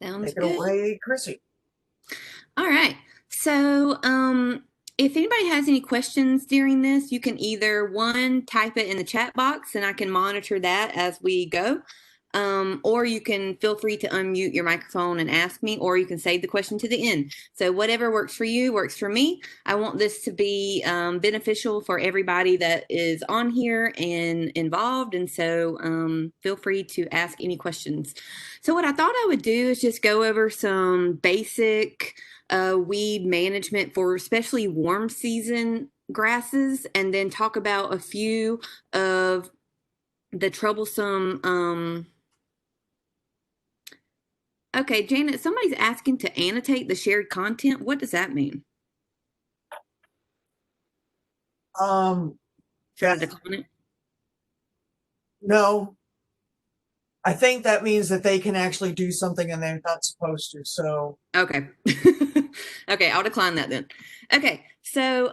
Sounds Take it good. away, Chrissy. All right. So, if anybody has any questions during this, you can either one, type it in the chat box and I can monitor that as we go. Or you can feel free to unmute your microphone and ask me, or you can save the question to the end. So whatever works for you works for me. I want this to be beneficial for everybody that is on here and involved. And so feel free to ask any questions. So what I thought I would do is just go over some basic weed management for especially warm season grasses, and then talk about a few of the troublesome. Okay, Janet, somebody's asking to annotate the shared content. What does that mean? Um, Should I that decline it? no, I think that means that they can actually do something and they're not supposed to. So, Okay. Okay, I'll decline that then. Okay, so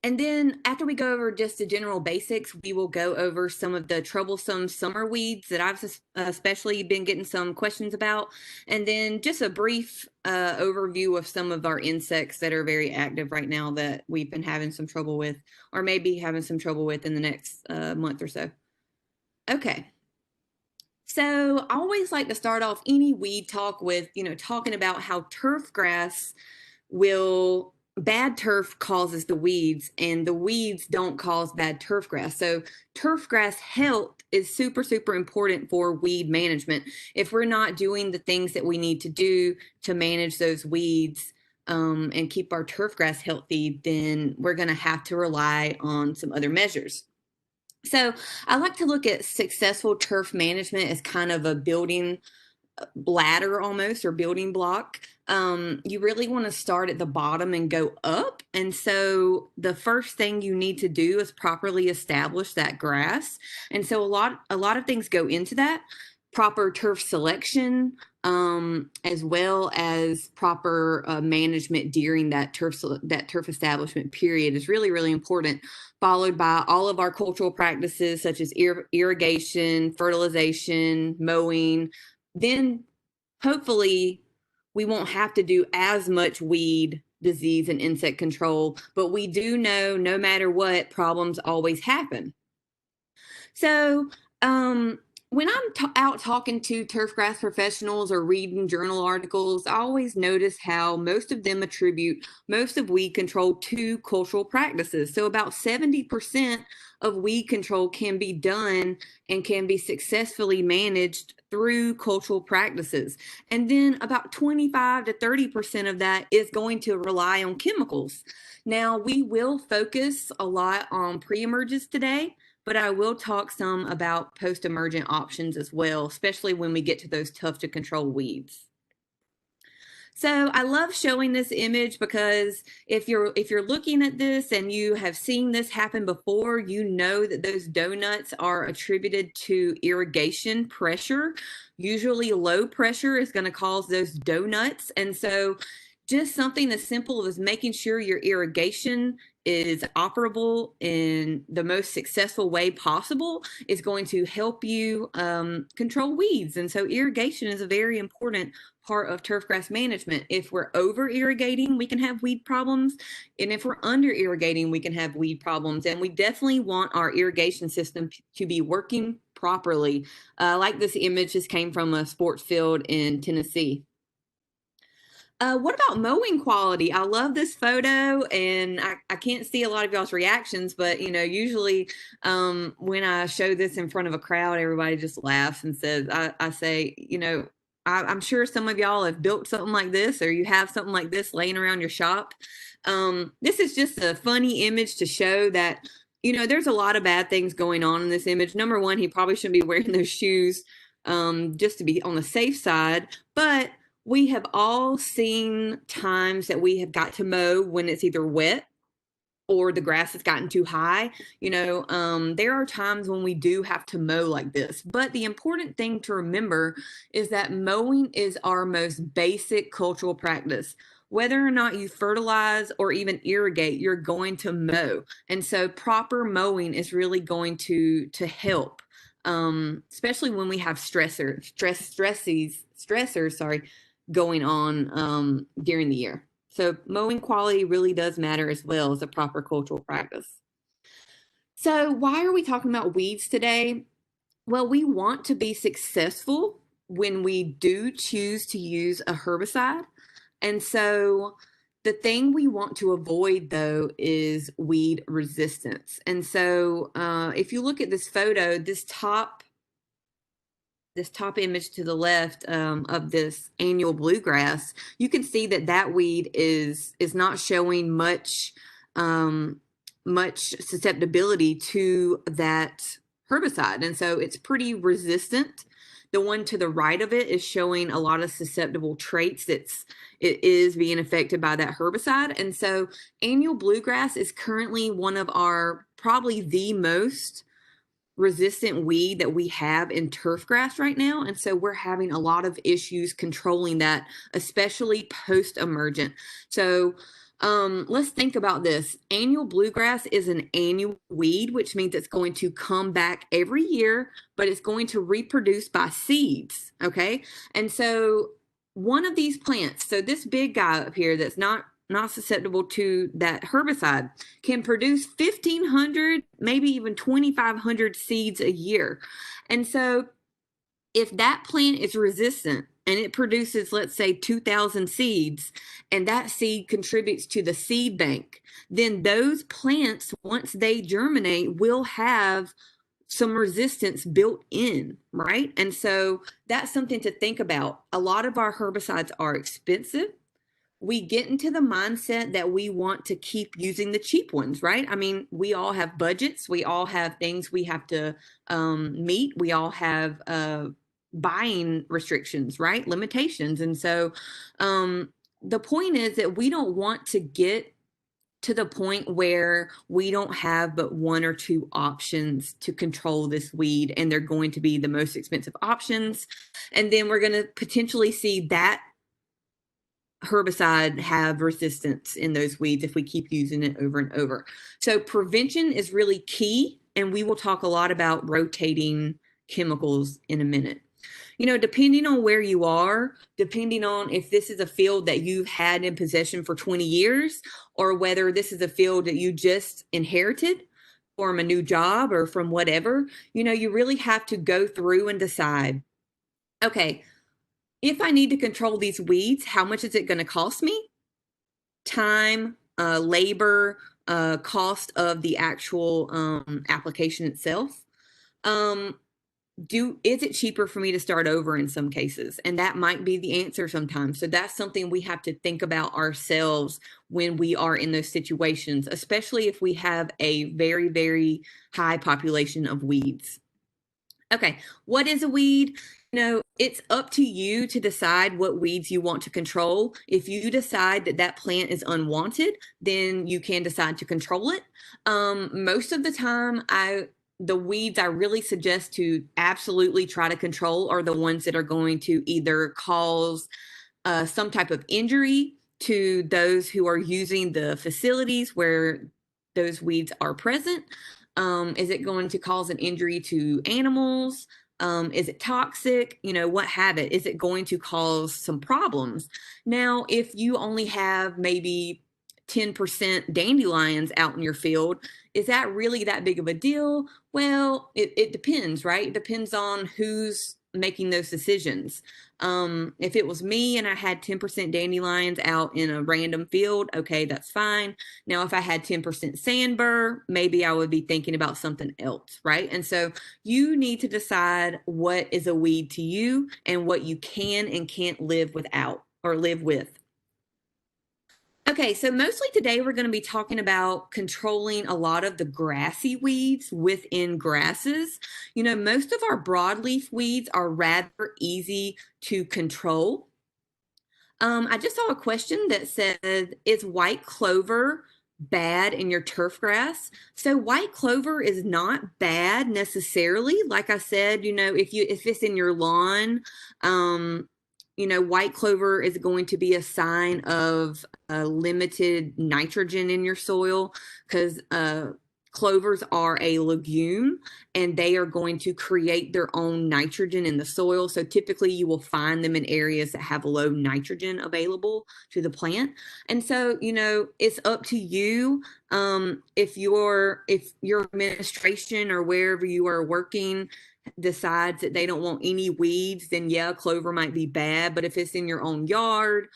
and then after we go over just the general basics, we will go over some of the troublesome summer weeds that I've especially been getting some questions about. And then just a brief overview of some of our insects that are very active right now that we've been having some trouble with, or maybe having some trouble with in the next month or so. Okay. So I always like to start off any weed talk with, talking about how turf grass will bad turf causes the weeds and the weeds don't cause bad turf grass. So turf grass health is super important for weed management. If we're not doing the things that we need to do to manage those weeds and keep our turf grass healthy, then we're going to have to rely on some other measures. So I like to look at successful turf management as kind of a building ladder almost, or building block. You really want to start at the bottom and go up. And so the first thing you need to do is properly establish that grass. And so a lot of things go into that. Proper turf selection, as well as proper management during that turf establishment period is really important. Followed by all of our cultural practices such as irrigation, fertilization, mowing. Then hopefully we won't have to do as much weed, disease, and insect control, but we do know no matter what, problems always happen. So, when I'm out talking to turfgrass professionals or reading journal articles, I always notice how most of them attribute most of weed control to cultural practices. So, about 70% of weed control can be done and can be successfully managed through cultural practices. And then about 25 to 30% of that is going to rely on chemicals. Now, we will focus a lot on pre-emergence today, but I will talk some about post-emergent options as well, especially when we get to those tough to control weeds. So I love showing this image because if you're looking at this and you have seen this happen before, you know that those donuts are attributed to irrigation pressure. Usually low pressure is going to cause those donuts. And so just something as simple as making sure your irrigation is operable in the most successful way possible is going to help you control weeds. And so irrigation is a very important part of turfgrass management. If we're over irrigating, we can have weed problems. And if we're under irrigating, we can have weed problems. And we definitely want our irrigation system to be working properly. Like this image just came from a sports field in Tennessee. What about mowing quality? I love this photo, and I can't see a lot of y'all's reactions, but usually when I show this in front of a crowd, everybody just laughs and says, I say, I'm sure some of y'all have built something like this, or you have something like this laying around your shop. This is just a funny image to show that, there's a lot of bad things going on in this image. Number one, he probably shouldn't be wearing those shoes just to be on the safe side, but we have all seen times that we have got to mow when it's either wet or the grass has gotten too high. There are times when we do have to mow like this. But the important thing to remember is that mowing is our most basic cultural practice. Whether or not you fertilize or even irrigate, you're going to mow. And so proper mowing is really going to help especially when we have stressors, going on during the year. So mowing quality really does matter as well as a proper cultural practice. So why are we talking about weeds today? Well, we want to be successful when we do choose to use a herbicide. And so the thing we want to avoid, though, is weed resistance. And so if you look at this photo, this top image to the left of this annual bluegrass, you can see that that weed is not showing much susceptibility to that herbicide, and so it's pretty resistant. The one to the right of it is showing a lot of susceptible traits. It is being affected by that herbicide, and so annual bluegrass is currently one of our probably the most resistant weed that we have in turfgrass right now. And so we're having a lot of issues controlling that, especially post-emergent. So let's think about this. Annual bluegrass is an annual weed, which means it's going to come back every year, but it's going to reproduce by seeds. Okay. And so one of these plants, so this big guy up here that's not susceptible to that herbicide, can produce 1,500, maybe even 2,500 seeds a year. And so if that plant is resistant and it produces, let's say, 2,000 seeds, and that seed contributes to the seed bank, then those plants, once they germinate, will have some resistance built in, right? And so that's something to think about. A lot of our herbicides are expensive. We get into the mindset that we want to keep using the cheap ones, right? I mean, we all have budgets. We all have things we have to meet. We all have buying restrictions, right? Limitations. And so the point is that we don't want to get to the point where we don't have but one or two options to control this weed, and they're going to be the most expensive options. And then we're going to potentially see that herbicide have resistance in those weeds if we keep using it over and over. So prevention is really key, and we will talk a lot about rotating chemicals in a minute. You know, depending on where you are, depending on if this is a field that you've had in possession for 20 years, or whether this is a field that you just inherited from a new job or from whatever, you know, you really have to go through and decide, okay, if I need to control these weeds, how much is it going to cost me? Time, labor, cost of the actual application itself. Is it cheaper for me to start over in some cases? And that might be the answer sometimes. So that's something we have to think about ourselves when we are in those situations, especially if we have a very, very high population of weeds. Okay, what is a weed? You know, it's up to you to decide what weeds you want to control. If you decide that that plant is unwanted, then you can decide to control it. Most of the time, the weeds I really suggest to absolutely try to control are the ones that are going to either cause some type of injury to those who are using the facilities where those weeds are present. Is it going to cause an injury to animals? Is it toxic? You know, what have it? Is it going to cause some problems? Now, if you only have maybe 10% dandelions out in your field, is that really that big of a deal? Well, it depends, right? It depends on who's making those decisions. If it was me and I had 10% dandelions out in a random field, okay, that's fine. Now, if I had 10% Sandbur, maybe I would be thinking about something else, right? And so you need to decide what is a weed to you and what you can and can't live without or live with. Okay, so mostly today we're going to be talking about controlling a lot of the grassy weeds within grasses. You know, most of our broadleaf weeds are rather easy to control. I just saw a question that said, is white clover bad in your turf grass? So white clover is not bad necessarily. Like I said, you know, if it's in your lawn, you know, white clover is going to be a sign of limited nitrogen in your soil because clovers are a legume and they are going to create their own nitrogen in the soil. So typically you will find them in areas that have low nitrogen available to the plant. And so, it's up to you. If your administration or wherever you are working decides that they don't want any weeds, then yeah, clover might be bad. But if it's in your own yard,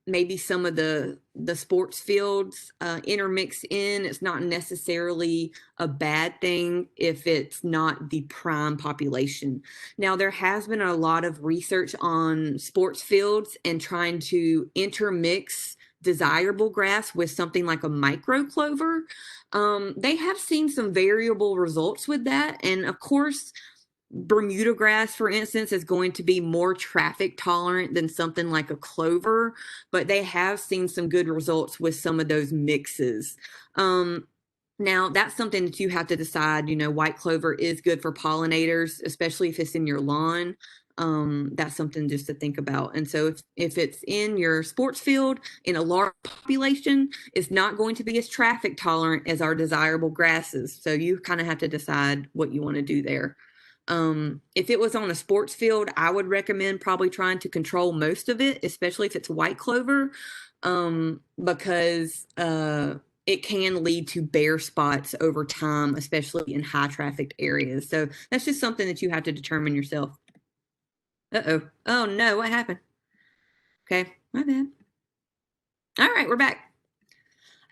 maybe some of the sports fields intermix in, it's not necessarily a bad thing if it's not the prime population. Now, there has been a lot of research on sports fields and trying to intermix desirable grass with something like a micro clover. They have seen some variable results with that. And of course, Bermuda grass, for instance, is going to be more traffic tolerant than something like a clover, but they have seen some good results with some of those mixes. Now, that's something that you have to decide. White clover is good for pollinators, especially if it's in your lawn. That's something just to think about. And so if it's in your sports field in a large population, it's not going to be as traffic tolerant as our desirable grasses. So you kind of have to decide what you want to do there. If it was on a sports field, I would recommend probably trying to control most of it, especially if it's white clover, because it can lead to bare spots over time, especially in high trafficked areas. So that's just something that you have to determine yourself. Uh-oh. Oh no, what happened? Okay, my bad. All right, we're back.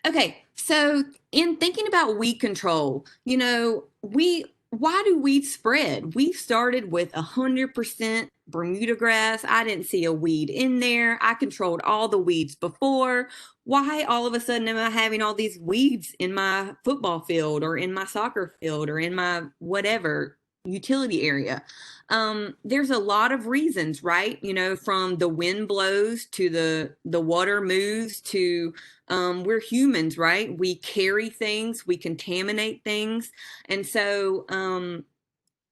Okay, so in thinking about weed control, why do weeds spread? We started with 100% Bermuda grass. I didn't see a weed in there. I controlled all the weeds before. Why all of a sudden am I having all these weeds in my football field or in my soccer field or in my whatever utility area? There's a lot of reasons, right? From the wind blows to the water moves to we're humans, right? We carry things, we contaminate things. And so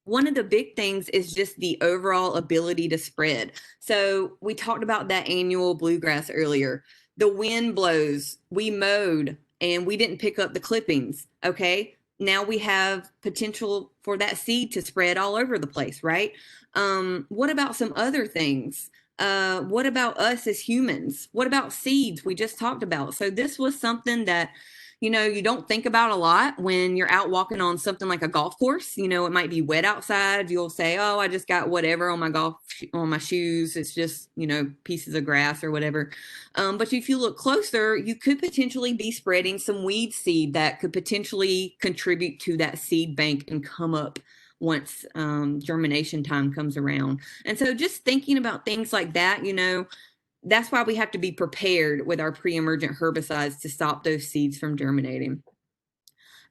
one of the big things is just the overall ability to spread. So we talked about that annual bluegrass earlier. The wind blows, we mowed, and we didn't pick up the clippings. Okay. Now we have potential for that seed to spread all over the place, right? What about some other things? What about us as humans? What about seeds we just talked about? So this was something that, you don't think about a lot when you're out walking on something like a golf course. It might be wet outside. You'll say, oh, I just got whatever on my shoes. It's just, pieces of grass or whatever. But if you look closer, you could potentially be spreading some weed seed that could potentially contribute to that seed bank and come up once germination time comes around. And so just thinking about things like that, that's why we have to be prepared with our pre-emergent herbicides to stop those seeds from germinating.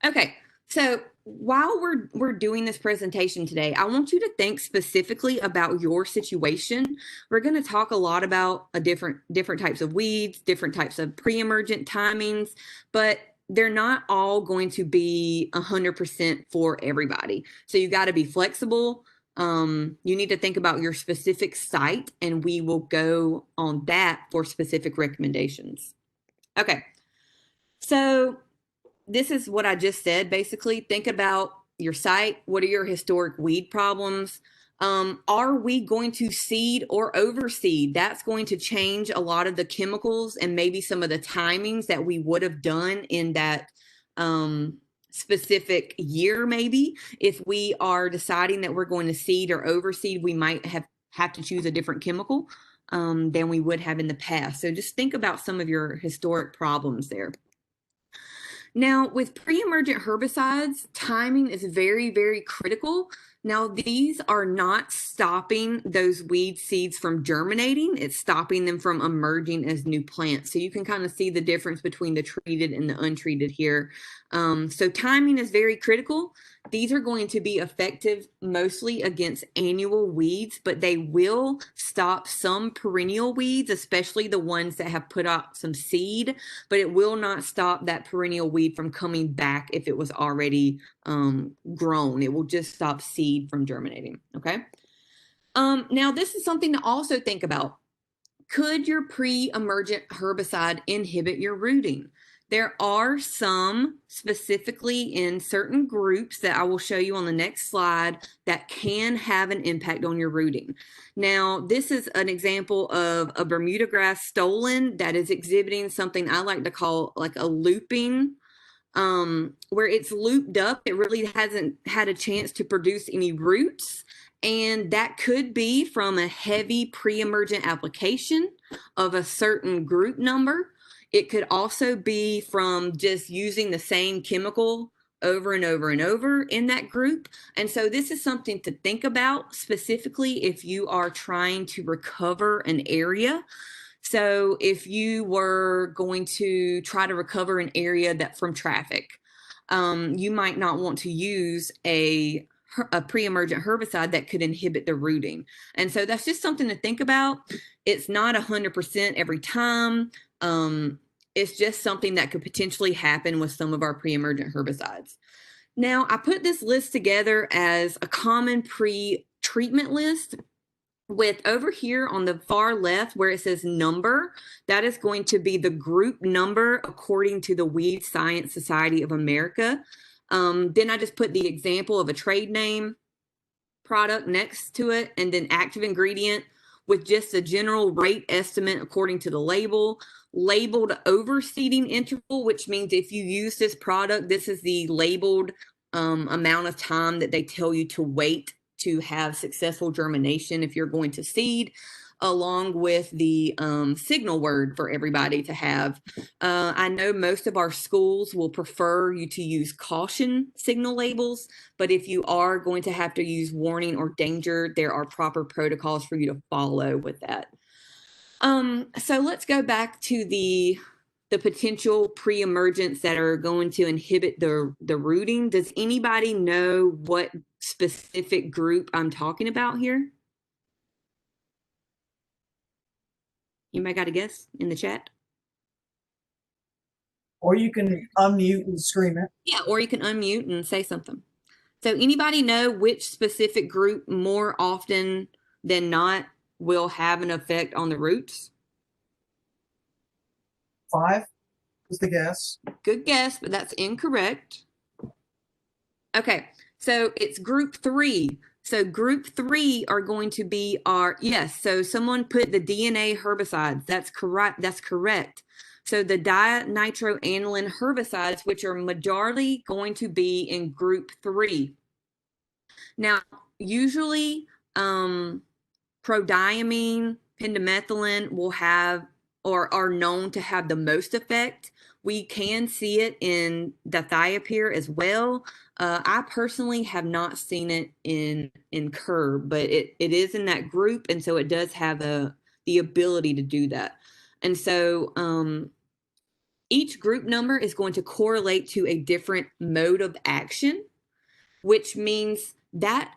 Okay, so while we're doing this presentation today, I want you to think specifically about your situation. We're going to talk a lot about different types of weeds, different types of pre-emergent timings, but they're not all going to be 100% for everybody. So you got to be flexible. You need to think about your specific site, and we will go on that for specific recommendations. Okay, so this is what I just said. Basically, think about your site. What are your historic weed problems? Are we going to seed or overseed? That's going to change a lot of the chemicals and maybe some of the timings that we would have done in that specific year. Maybe if we are deciding that we're going to seed or overseed, we might have to choose a different chemical than we would have in the past. So just think about some of your historic problems there. Now, with pre-emergent herbicides, timing is very, very critical. Now, these are not stopping those weed seeds from germinating. It's stopping them from emerging as new plants. So you can kind of see the difference between the treated and the untreated here. So timing is very critical. These are going to be effective mostly against annual weeds, but they will stop some perennial weeds, especially the ones that have put out some seed, but it will not stop that perennial weed from coming back if it was already grown. It will just stop seed from germinating, okay? Now, this is something to also think about. Could your pre-emergent herbicide inhibit your rooting? There are some specifically in certain groups that I will show you on the next slide that can have an impact on your rooting. Now, this is an example of a Bermuda grass stolon that is exhibiting something I like to call like a looping, where it's looped up. It really hasn't had a chance to produce any roots. And that could be from a heavy pre-emergent application of a certain group number. It could also be from just using the same chemical over and over and over in that group. And so this is something to think about specifically if you are trying to recover an area. So if you were going to try to recover an area that from traffic, you might not want to use a pre-emergent herbicide that could inhibit the rooting. And so that's just something to think about. It's not 100% every time. It's just something that could potentially happen with some of our pre-emergent herbicides. Now, I put this list together as a common pre-treatment list with over here on the far left where it says number, that is going to be the group number according to the Weed Science Society of America. Then I just put the example of a trade name product next to it, and then active ingredient with just a general rate estimate according to the label, labeled overseeding interval, which means if you use this product, this is the labeled amount of time that they tell you to wait to have successful germination if you're going to seed, along with the signal word for everybody to have. I know most of our schools will prefer you to use caution signal labels, but if you are going to have to use warning or danger, there are proper protocols for you to follow with that. So let's go back to the potential pre-emergents that are going to inhibit the rooting. Does anybody know what specific group I'm talking about here? You might got a guess in the chat. Or you can unmute and scream it. Yeah, or you can unmute and say something. So anybody know which specific group more often than not will have an effect on the roots? 5 is the guess. Good guess, but that's incorrect. Okay, so it's group 3. So group 3 are going to be our, yes, so someone put the DNA herbicides. That's correct. That's correct. So the dinitroaniline herbicides, which are majority going to be in group 3. Now, usually prodiamine, pendimethalin will have or are known to have the most effect. We can see it in the thiopyr as well. I personally have not seen it in curb, but it is in that group, and so it does have the ability to do that. And so each group number is going to correlate to a different mode of action, which means that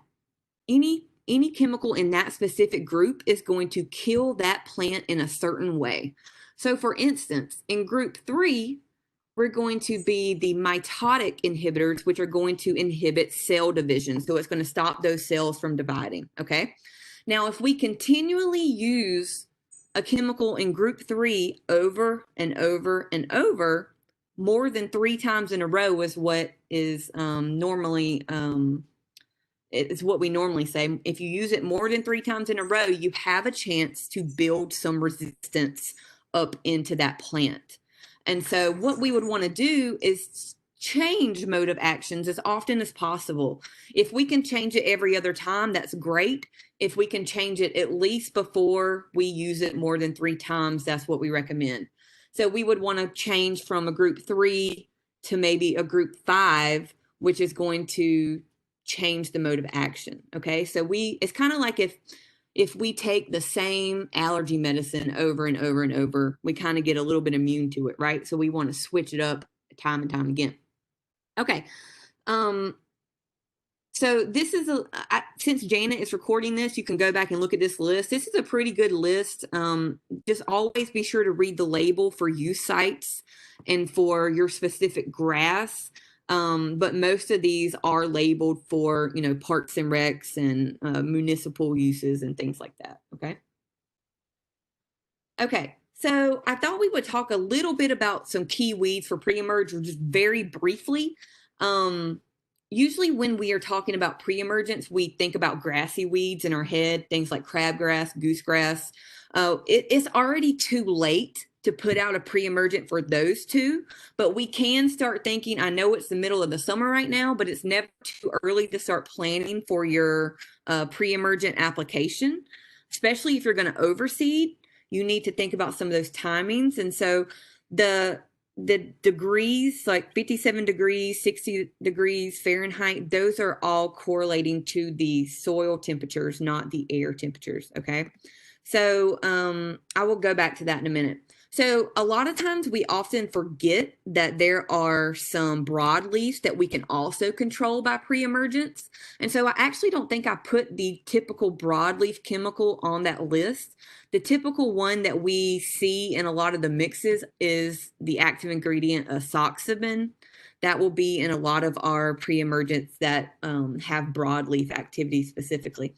any chemical in that specific group is going to kill that plant in a certain way. So for instance, in group 3, we're going to be the mitotic inhibitors, which are going to inhibit cell division. So it's going to stop those cells from dividing, okay? Now, if we continually use a chemical in group 3 over and over and over, more than 3 times in a row is what is normally it's what we normally say. If you use it more than 3 times in a row, you have a chance to build some resistance up into that plant. And so what we would want to do is change mode of actions as often as possible. If we can change it every other time, that's great. If we can change it at least before we use it more than 3 times, that's what we recommend. So we would want to change from a group 3 to maybe a group 5, which is going to change the mode of action. Okay, so it's kind of like if we take the same allergy medicine over and over and over, we kind of get a little bit immune to it, right? So we want to switch it up time and time again. Okay, so this is since Janet is recording this, you can go back and look at this list. This is a pretty good list. Just always be sure to read the label for use sites and for your specific grass. But most of these are labeled for, parks and recs and municipal uses and things like that. Okay. Okay. So I thought we would talk a little bit about some key weeds for pre-emerge, or just very briefly. Um, Usually when we are talking pre pre-emergence, we think about grassy weeds in our head, things like crabgrass, goosegrass. It's already too late to put out a pre-emergent for those two, but we can start thinking. I know it's the middle of the summer right now, but it's never too early to start planning for your pre-emergent application, especially if you're going to overseed. You need to think about some of those timings. And so the degrees, like 57 degrees, 60 degrees Fahrenheit, those are all correlating to the soil temperatures, not the air temperatures. Okay. So I will go back to that in a minute. So a lot of times we often forget that there are some broadleafs that we can also control by pre-emergence. And so I actually don't think I put the typical broadleaf chemical on that list. The typical one that we see in a lot of the mixes is the active ingredient azoxybin. That will be in a lot of our pre-emergents that have broadleaf activity specifically.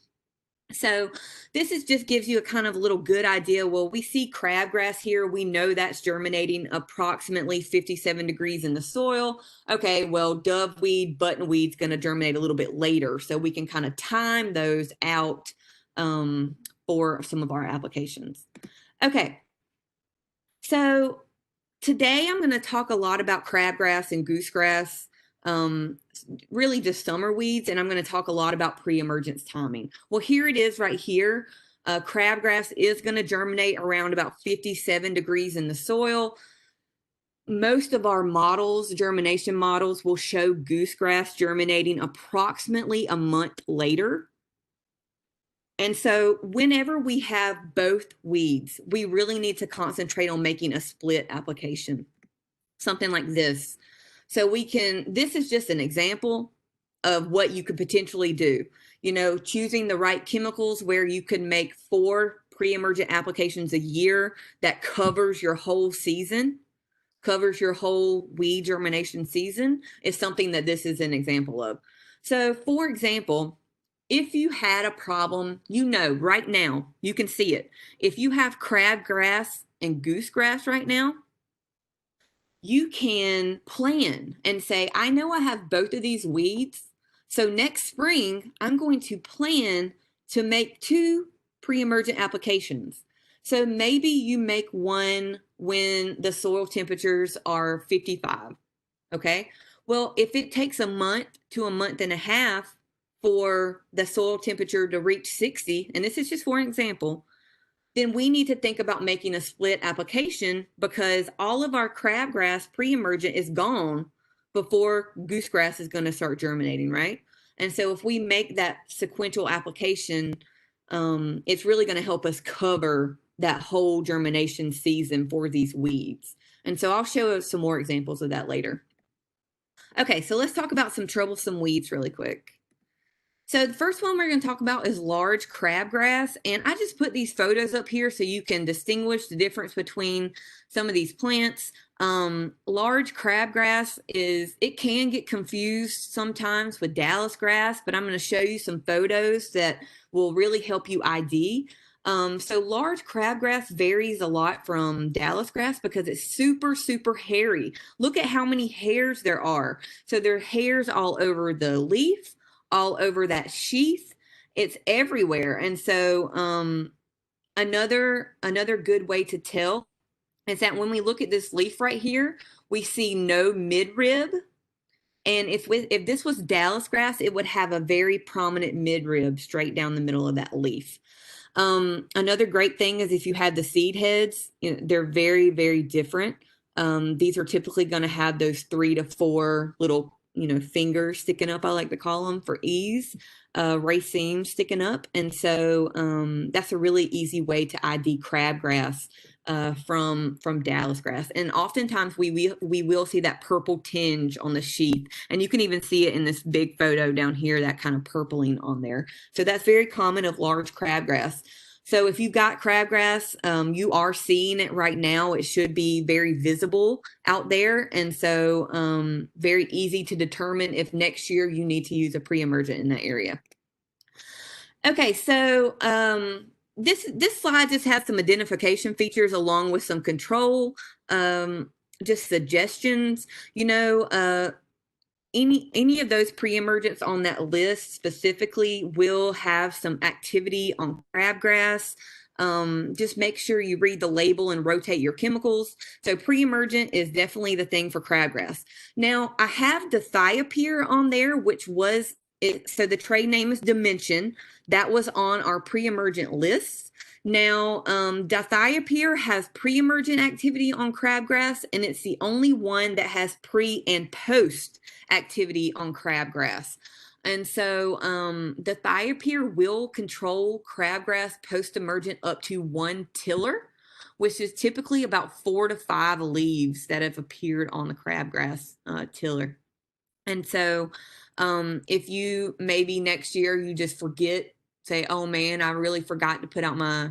So this is just gives you a kind of a little good idea. Well, we see crabgrass here. We know that's germinating approximately 57 degrees in the soil. Okay, well, doveweed, buttonweed's going to germinate a little bit later. So we can kind of time those out for some of our applications. Okay, so today I'm going to talk a lot about crabgrass and goosegrass, really just summer weeds, and I'm going to talk a lot about pre-emergence timing. Well, here it is right here. Crabgrass is going to germinate around about 57 degrees in the soil. Most of our models, germination models, will show goosegrass germinating approximately a month later. And so whenever we have both weeds, we really need to concentrate on making a split application, something like this. So this is just an example of what you could potentially do. You know, choosing the right chemicals where you can make 4 pre-emergent applications a year that covers your whole season, covers your whole weed germination season, is something that this is an example of. So for example, if you had a problem, you know, right now, you can see it. If you have crabgrass and goosegrass right now, you can plan and say, I know I have both of these weeds. So next spring, I'm going to plan to make 2 pre-emergent applications. So maybe you make one when the soil temperatures are 55. Okay. Well, if it takes a month to a month and a half for the soil temperature to reach 60, and this is just for an example, then we need to think about making a split application, because all of our crabgrass pre-emergent is gone before goosegrass is going to start germinating, right? And so if we make that sequential application, it's really going to help us cover that whole germination season for these weeds. And so I'll show some more examples of that later. Okay, so let's talk about some troublesome weeds really quick. So the first one we're going to talk about is large crabgrass, and I just put these photos up here so you can distinguish the difference between some of these plants. Large crabgrass it can get confused sometimes with Dallas grass, but I'm going to show you some photos that will really help you ID. So large crabgrass varies a lot from Dallas grass because it's super, super hairy. Look at how many hairs there are. So there are hairs all over the leaf, all over that sheath. It's everywhere. And so another good way to tell is that when we look at this leaf right here, we see no midrib. And if this was Dallas grass, it would have a very prominent midrib straight down the middle of that leaf. Another great thing is if you had the seed heads, they're very, very different. These are typically going to have those 3 to 4 little, fingers sticking up, I like to call them, for ease, racemes sticking up. And so that's a really easy way to ID crabgrass from Dallas grass. And oftentimes we will see that purple tinge on the sheath, and you can even see it in this big photo down here, that kind of purpling on there. So that's very common of large crabgrass. So if you've got crabgrass, you are seeing it right now. It should be very visible out there, and so very easy to determine if next year you need to use a pre-emergent in that area. Okay, so this slide just has some identification features along with some control, just suggestions. You know, any of those pre-emergents on that list specifically will have some activity on crabgrass. Just make sure you read the label and rotate your chemicals. So pre-emergent is definitely the thing for crabgrass. Now I have the thiopyr on there, which was it. So the trade name is Dimension. That was on our pre-emergent list. Now, dithiopyr has pre-emergent activity on crabgrass, and it's the only one that has pre and post activity on crabgrass. And so the thiopyr will control crabgrass post-emergent up to 1 tiller, which is typically about 4 to 5 leaves that have appeared on the crabgrass tiller. And so if you maybe next year you just forget, say, oh man, I really forgot to put out my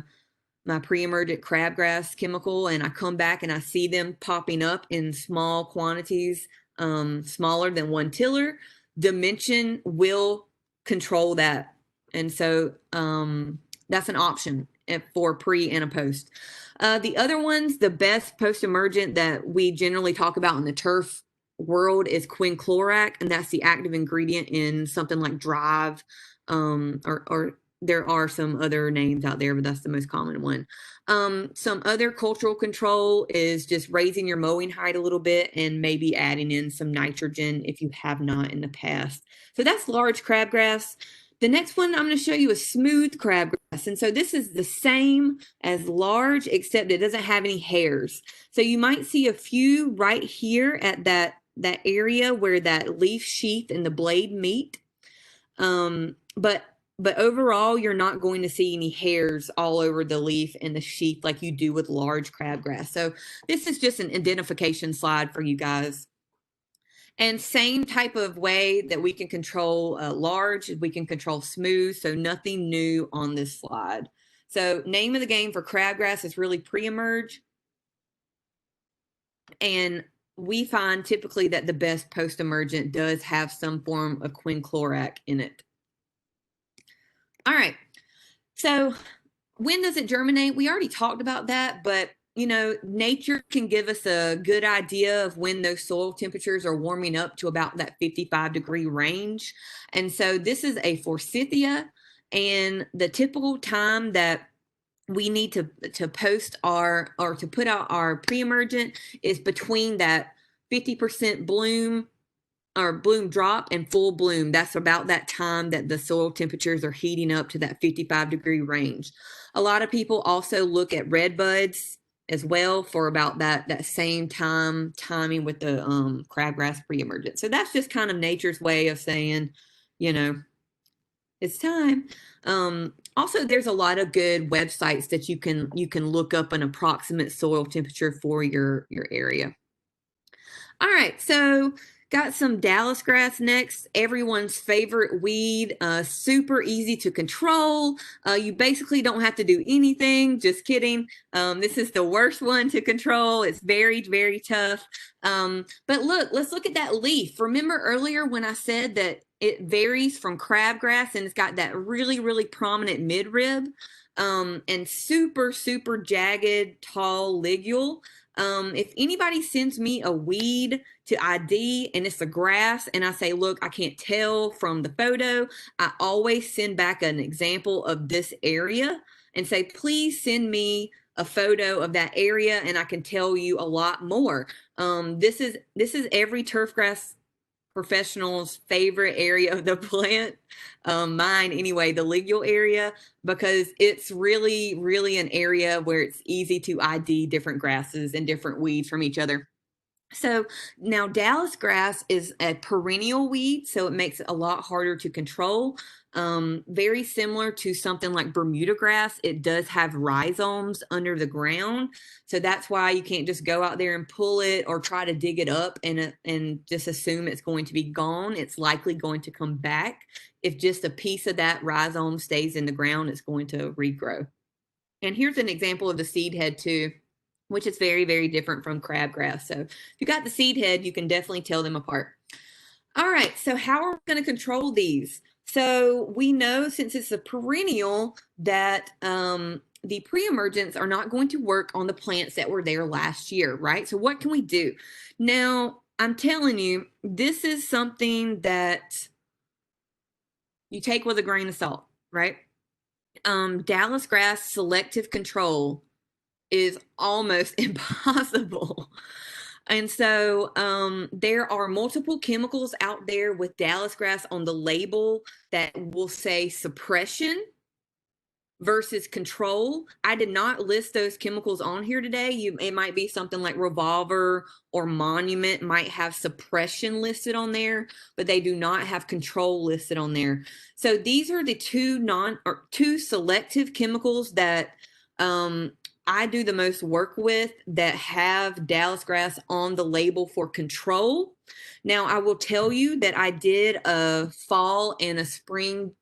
pre-emergent crabgrass chemical, and I come back and I see them popping up in small quantities, smaller than 1 tiller, Dimension will control that. And so that's an option for pre and a post. The other ones, the best post-emergent that we generally talk about in the turf world is quinclorac, and that's the active ingredient in something like Drive, or there are some other names out there, but that's the most common one. Some other cultural control is just raising your mowing height a little bit and maybe adding in some nitrogen if you have not in the past. So that's large crabgrass. The next one I'm going to show you is smooth crabgrass. And so this is the same as large, except it doesn't have any hairs. So you might see a few right here at that area where that leaf sheath and the blade meet. But overall, you're not going to see any hairs all over the leaf and the sheath like you do with large crabgrass. So this is just an identification slide for you guys. And same type of way that we can control large, we can control smooth. So nothing new on this slide. So name of the game for crabgrass is really pre-emerge. And we find typically that the best post-emergent does have some form of quinclorac in it. All right. So when does it germinate? We already talked about that, but you know, nature can give us a good idea of when those soil temperatures are warming up to about that 55-degree range. And so this is a forsythia, and the typical time that we need to post our, or to put out our pre-emergent is between that 50% bloom or bloom drop and full bloom. That's about that time that the soil temperatures are heating up to that 55-degree range. A lot of people also look at red buds as well for about that same timing with the crabgrass pre-emergent. So that's just kind of nature's way of saying, you know, it's time. Also, there's a lot of good websites that you can look up an approximate soil temperature for your area. All right, so got some Dallas grass next, everyone's favorite weed, super easy to control. You basically don't have to do anything, just kidding. This is the worst one to control. It's very, very tough. But look, let's look at that leaf. Remember earlier when I said that it varies from crabgrass and it's got that really, really prominent midrib, and super, super jagged, tall ligule. If anybody sends me a weed to ID and it's a grass and I say, look, I can't tell from the photo, I always send back an example of this area and say, please send me a photo of that area and I can tell you a lot more. This is every turfgrass professional's favorite area of the plant, mine anyway, the ligule area, because it's really, really an area where it's easy to ID different grasses and different weeds from each other. So now Dallas grass is a perennial weed, so it makes it a lot harder to control. Very similar to something like Bermuda grass, it does have rhizomes under the ground. So that's why you can't just go out there and pull it or try to dig it up and just assume it's going to be gone. It's likely going to come back. If just a piece of that rhizome stays in the ground, it's going to regrow. And here's an example of the seed head too, which is very, very different from crabgrass. So if you got the seed head, you can definitely tell them apart. All right, so how are we going to control these? So we know, since it's a perennial, that the pre-emergents are not going to work on the plants that were there last year, right? So what can we do? Now, I'm telling you, this is something that you take with a grain of salt, right? Dallas grass selective control is almost impossible. And so there are multiple chemicals out there with Dallas grass on the label that will say suppression versus control. I did not list those chemicals on here today. It might be something like Revolver or Monument might have suppression listed on there, but they do not have control listed on there. So these are the two selective chemicals that I do the most work with that have Dallas grass on the label for control. Now, I will tell you that I did a fall and a spring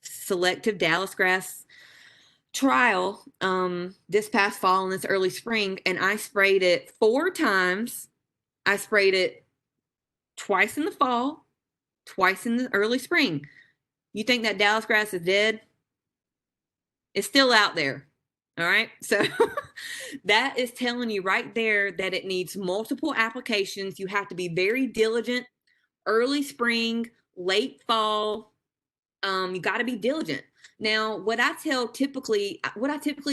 selective Dallas grass trial this past fall and this early spring, and I sprayed it 4 times. I sprayed it twice in the fall, twice in the early spring. You think that Dallas grass is dead? It's still out there. All right. So that is telling you right there that it needs multiple applications. You have to be very diligent. Early spring, late fall. You got to be diligent. Now, what I typically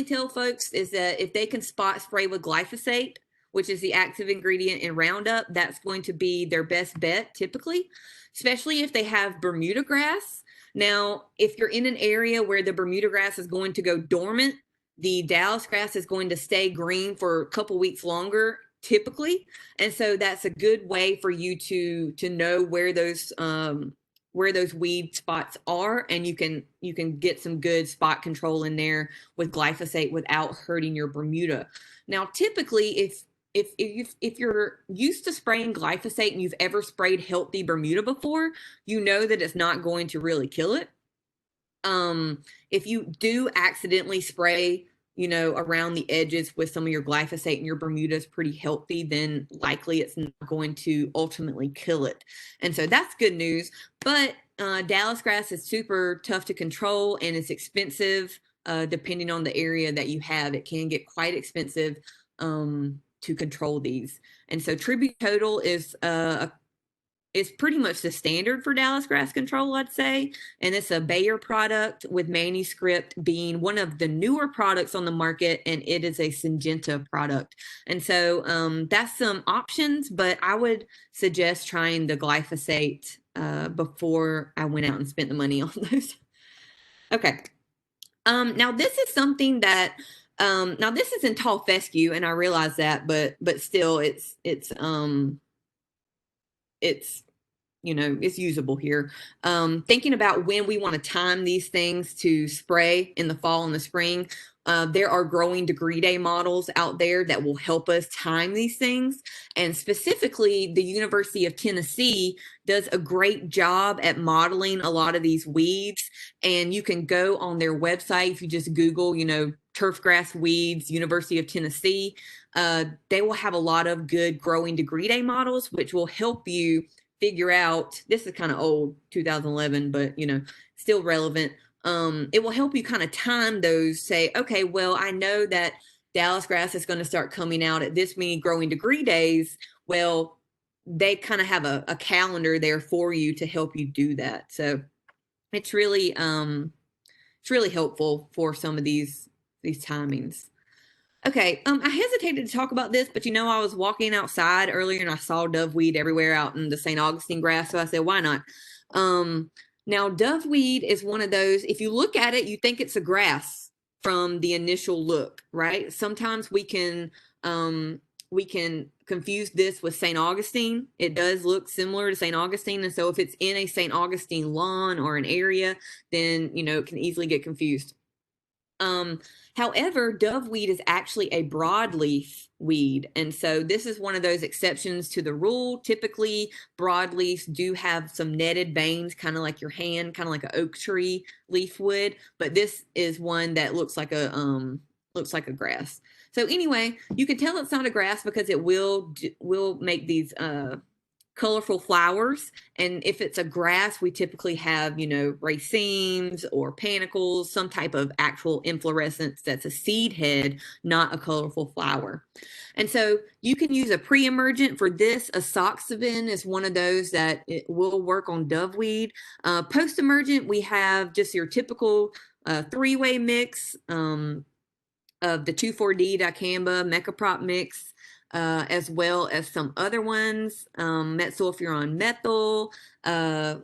tell folks is that if they can spot spray with glyphosate, which is the active ingredient in Roundup, that's going to be their best bet typically, especially if they have Bermuda grass. Now, if you're in an area where the Bermuda grass is going to go dormant, the Dallas grass is going to stay green for a couple weeks longer typically. And so that's a good way for you to know where those weed spots are, and you can get some good spot control in there with glyphosate without hurting your Bermuda. Now, typically, if you're used to spraying glyphosate and you've ever sprayed healthy Bermuda before, you know that it's not going to really kill it. If you do accidentally spray, around the edges with some of your glyphosate and your Bermuda is pretty healthy, then likely it's not going to ultimately kill it. And so that's good news. But Dallas grass is super tough to control, and it's expensive depending on the area that you have. It can get quite expensive to control these. And so Tribute Total is pretty much the standard for Dallas grass control, I'd say. And it's a Bayer product, with Manuscript being one of the newer products on the market, and it is a Syngenta product. And so that's some options, but I would suggest trying the glyphosate before I went out and spent the money on those. Okay. Now this is something that now this is in tall fescue, and I realize that, but still it's it's usable here. Thinking about when we want to time these things to spray in the fall and the spring, there are growing degree day models out there that will help us time these things. And specifically, the University of Tennessee does a great job at modeling a lot of these weeds. And you can go on their website, if you just Google, turfgrass weeds, University of Tennessee. They will have a lot of good growing degree day models, which will help you figure out, this is kind of old, 2011, but still relevant. It will help you kind of time those, say, okay, well, I know that Dallas grass is going to start coming out at this many growing degree days. Well, they kind of have a calendar there for you to help you do that. So it's really helpful for some of these timings. Okay, I hesitated to talk about this, but I was walking outside earlier and I saw doveweed everywhere out in the St. Augustine grass, so I said, why not? Now, doveweed is one of those, if you look at it, you think it's a grass from the initial look, right? Sometimes we can confuse this with St. Augustine. It does look similar to St. Augustine, and so if it's in a St. Augustine lawn or an area, then, it can easily get confused. However, doveweed is actually a broadleaf weed. And so this is one of those exceptions to the rule. Typically, broadleafs do have some netted veins, kind of like your hand, kind of like an oak tree leaf would. But this is one that looks like a grass. So anyway, you can tell it's not a grass because it will make these colorful flowers. And if it's a grass, we typically have, you know, racemes or panicles, some type of actual inflorescence that's a seed head, not a colorful flower. And so you can use a pre-emergent for this. Asoxaben is one of those that it will work on doveweed. Post-emergent, we have just your typical three-way mix of the 2,4-D dicamba mecoprop mix, as well as some other ones, metsulfuron methyl. The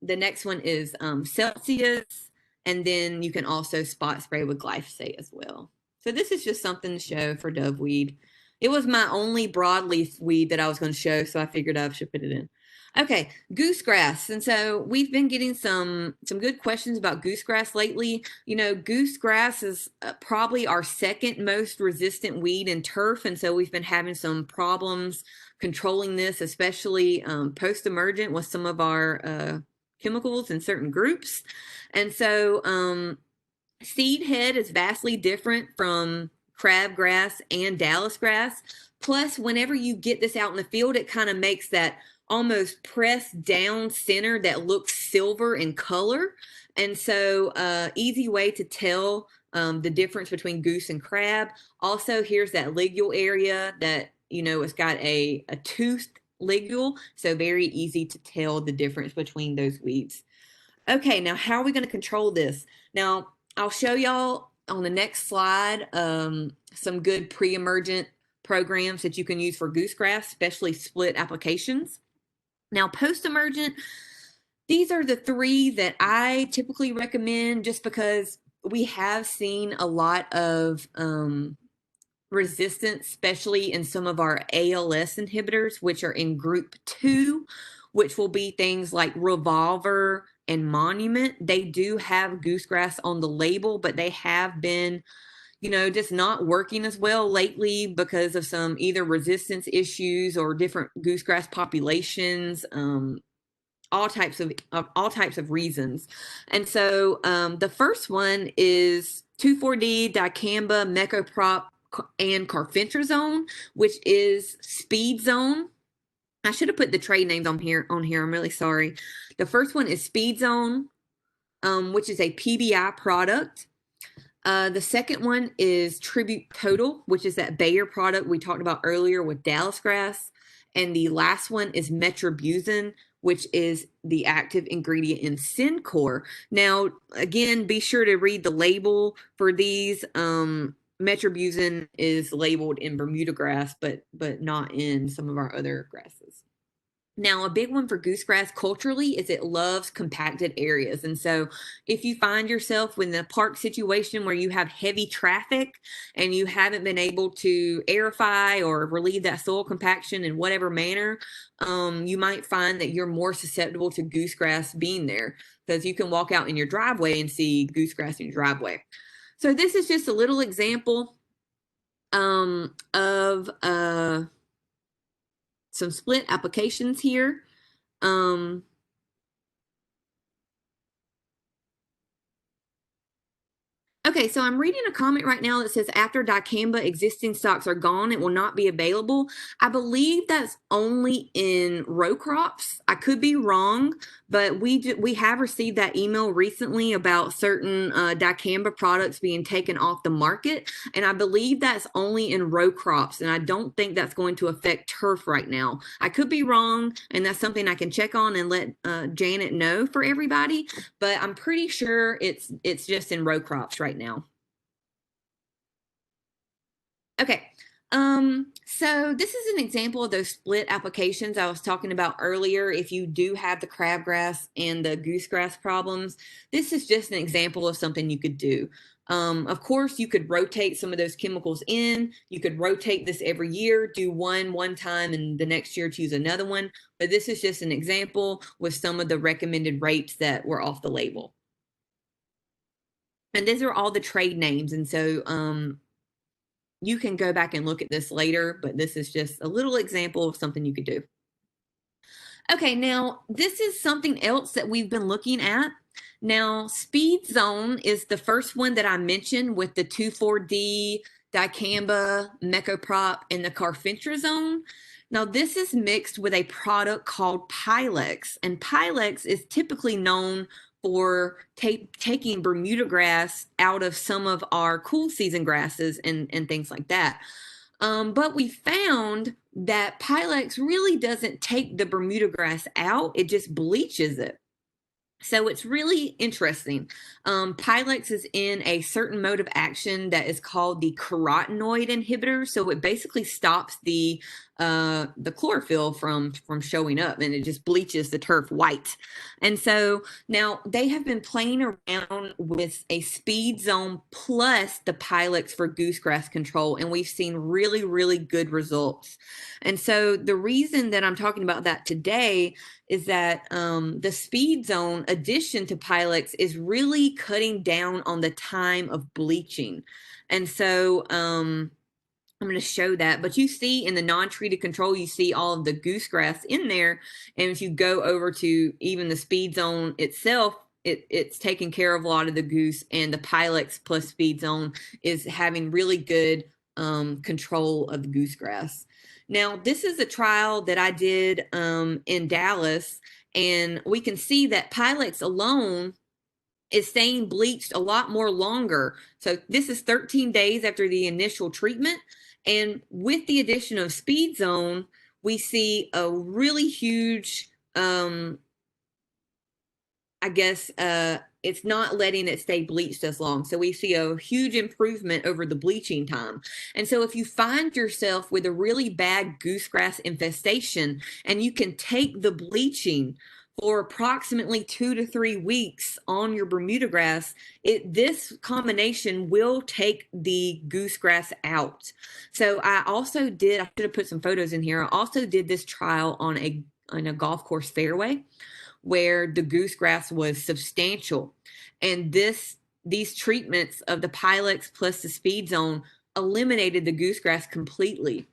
next one is Celsius, and then you can also spot spray with glyphosate as well. So this is just something to show for doveweed. It was my only broadleaf weed that I was going to show, so I figured I should put it in. Okay, goosegrass. And so we've been getting some good questions about goosegrass lately. You know, goosegrass is probably our second most resistant weed in turf, and so we've been having some problems controlling this, especially post-emergent with some of our chemicals in certain groups. And so seed head is vastly different from crabgrass and Dallas grass. Plus, whenever you get this out in the field, it kind of makes that almost pressed down center that looks silver in color. And so easy way to tell the difference between goose and crab. Also, here's that ligule area that, you know, it's got a toothed ligule, so very easy to tell the difference between those weeds. Okay, now how are we going to control this? Now, I'll show y'all on the next slide some good pre-emergent programs that you can use for goosegrass, especially split applications. Now, post-emergent, these are the three that I typically recommend just because we have seen a lot of resistance, especially in some of our ALS inhibitors, which are in group 2, which will be things like Revolver and Monument. They do have goosegrass on the label, but they have been, you know, just not working as well lately because of some either resistance issues or different goosegrass populations, all types of reasons. And so the first one is 2,4-D dicamba mecoprop and carfentrazone, which is Speed Zone. I should have put the trade names on here. I'm really sorry. The first one is Speed Zone, which is a PBI product. The second one is Tribute Total, which is that Bayer product we talked about earlier with Dallas grass. And the last one is Metribuzin, which is the active ingredient in Cenchrus. Now, again, be sure to read the label for these. Metribuzin is labeled in Bermuda grass, but not in some of our other grasses. Now, a big one for goosegrass culturally is it loves compacted areas. And so if you find yourself in a park situation where you have heavy traffic and you haven't been able to aerify or relieve that soil compaction in whatever manner, you might find that you're more susceptible to goosegrass being there because you can walk out in your driveway and see goosegrass in your driveway. So this is just a little example of some split applications here. Okay, so I'm reading a comment right now that says after dicamba existing stocks are gone, it will not be available. I believe that's only in row crops. I could be wrong, but we have received that email recently about certain dicamba products being taken off the market, and I believe that's only in row crops, and I don't think that's going to affect turf right now. I could be wrong, and that's something I can check on and let Janet know for everybody, but I'm pretty sure it's just in row crops right now. Okay, so this is an example of those split applications I was talking about earlier. If you do have the crabgrass and the goosegrass problems, this is just an example of something you could do. Of course, you could rotate some of those chemicals in. You could rotate this every year, do one time, and the next year choose another one. But this is just an example with some of the recommended rates that were off the label. And these are all the trade names. And so you can go back and look at this later, but this is just a little example of something you could do. Okay, now this is something else that we've been looking at. Now, Speed Zone is the first one that I mentioned with the 2,4-D, dicamba, mecoprop, and the carfentrazone. Now, this is mixed with a product called Pylex, and Pylex is typically known for taking Bermuda grass out of some of our cool season grasses and things like that. But we found that Pylex really doesn't take the Bermuda grass out, it just bleaches it. So it's really interesting. Pylex is in a certain mode of action that is called the carotenoid inhibitor. So it basically stops the chlorophyll from showing up, and it just bleaches the turf white. And so now they have been playing around with a speed zone plus the Pylex for goosegrass control, and we've seen really, really good results. And so the reason that I'm talking about that today is that the speed zone addition to Pylex is really cutting down on the time of bleaching. And so I'm going to show that. But you see in the non-treated control, you see all of the goosegrass in there. And if you go over to even the speed zone itself, it's taking care of a lot of the goose, and the Pylex plus speed zone is having really good control of the goosegrass. Now, this is a trial that I did in Dallas, and we can see that Pylex alone is staying bleached a lot more longer. So this is 13 days after the initial treatment. And with the addition of speed zone, we see a really huge, it's not letting it stay bleached as long. So we see a huge improvement over the bleaching time. And so if you find yourself with a really bad goosegrass infestation and you can take the bleaching for approximately 2 to 3 weeks on your Bermuda grass, this combination will take the goosegrass out. So I should have put some photos in here. I also did this trial on a golf course fairway where the goosegrass was substantial. And these treatments of the Pylex plus the speed zone eliminated the goosegrass completely.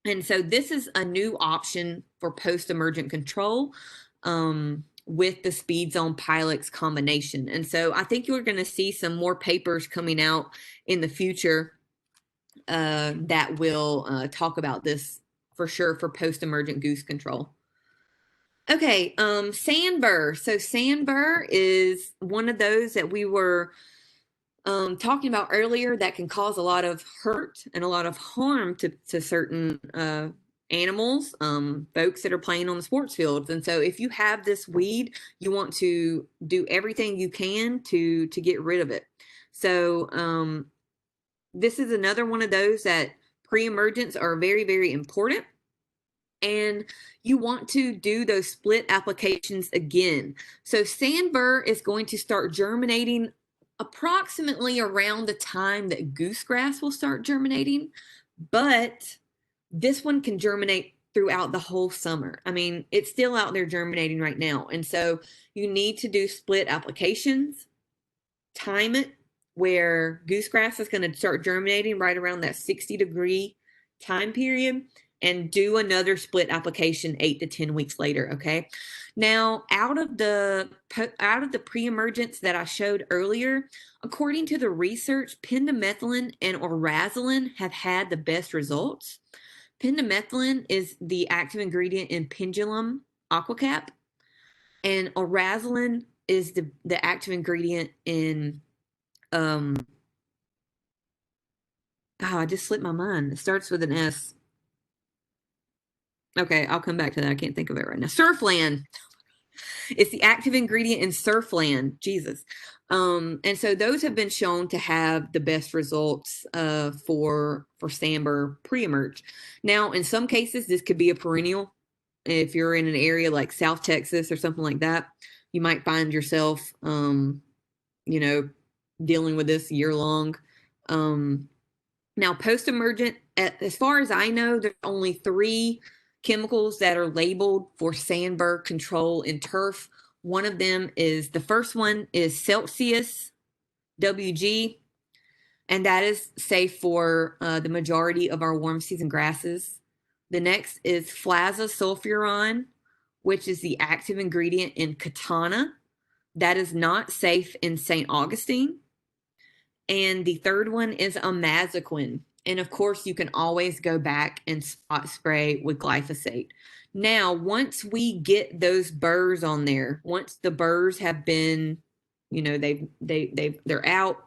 And so this is a new option for post-emergent control with the speed zone Pylex combination. And so I think you're going to see some more papers coming out in the future that will talk about this for sure for post-emergent goose control. Okay, Sandbur. So Sandbur is one of those that we were talking about earlier that can cause a lot of hurt and a lot of harm to certain animals, folks that are playing on the sports fields. And so if you have this weed, you want to do everything you can to get rid of it. So this is another one of those that pre-emergence are very, very important. And you want to do those split applications again. So Sandbur is going to start germinating approximately around the time that goosegrass will start germinating, but this one can germinate throughout the whole summer. I mean, it's still out there germinating right now. And so you need to do split applications, time it where goosegrass is going to start germinating right around that 60-degree time period, and do another split application 8 to 10 weeks later. Okay. Now, out of the pre-emergence that I showed earlier, according to the research, pendimethalin and orazolin have had the best results. Pendimethalin is the active ingredient in Pendulum Aquacap, and orazolin is the active ingredient in I just slipped my mind. It starts with an S. Okay, I'll come back to that. I can't think of it right now. Surfland. It's the active ingredient in Surfland. Jesus. And so those have been shown to have the best results for Sandbur pre-emerge. Now, in some cases, this could be a perennial. If you're in an area like South Texas or something like that, you might find yourself, dealing with this year long. Now, post-emergent, as far as I know, there's only 3 chemicals that are labeled for Sandbur control in turf. One of them is, the first one is Celsius WG, and that is safe for the majority of our warm season grasses. The next is Flazosulfuron, which is the active ingredient in Katana. That is not safe in St. Augustine. And the third one is Amazaquin. And of course, you can always go back and spot spray with glyphosate. Now, once we get those burrs on there, once the burrs have been, they're out,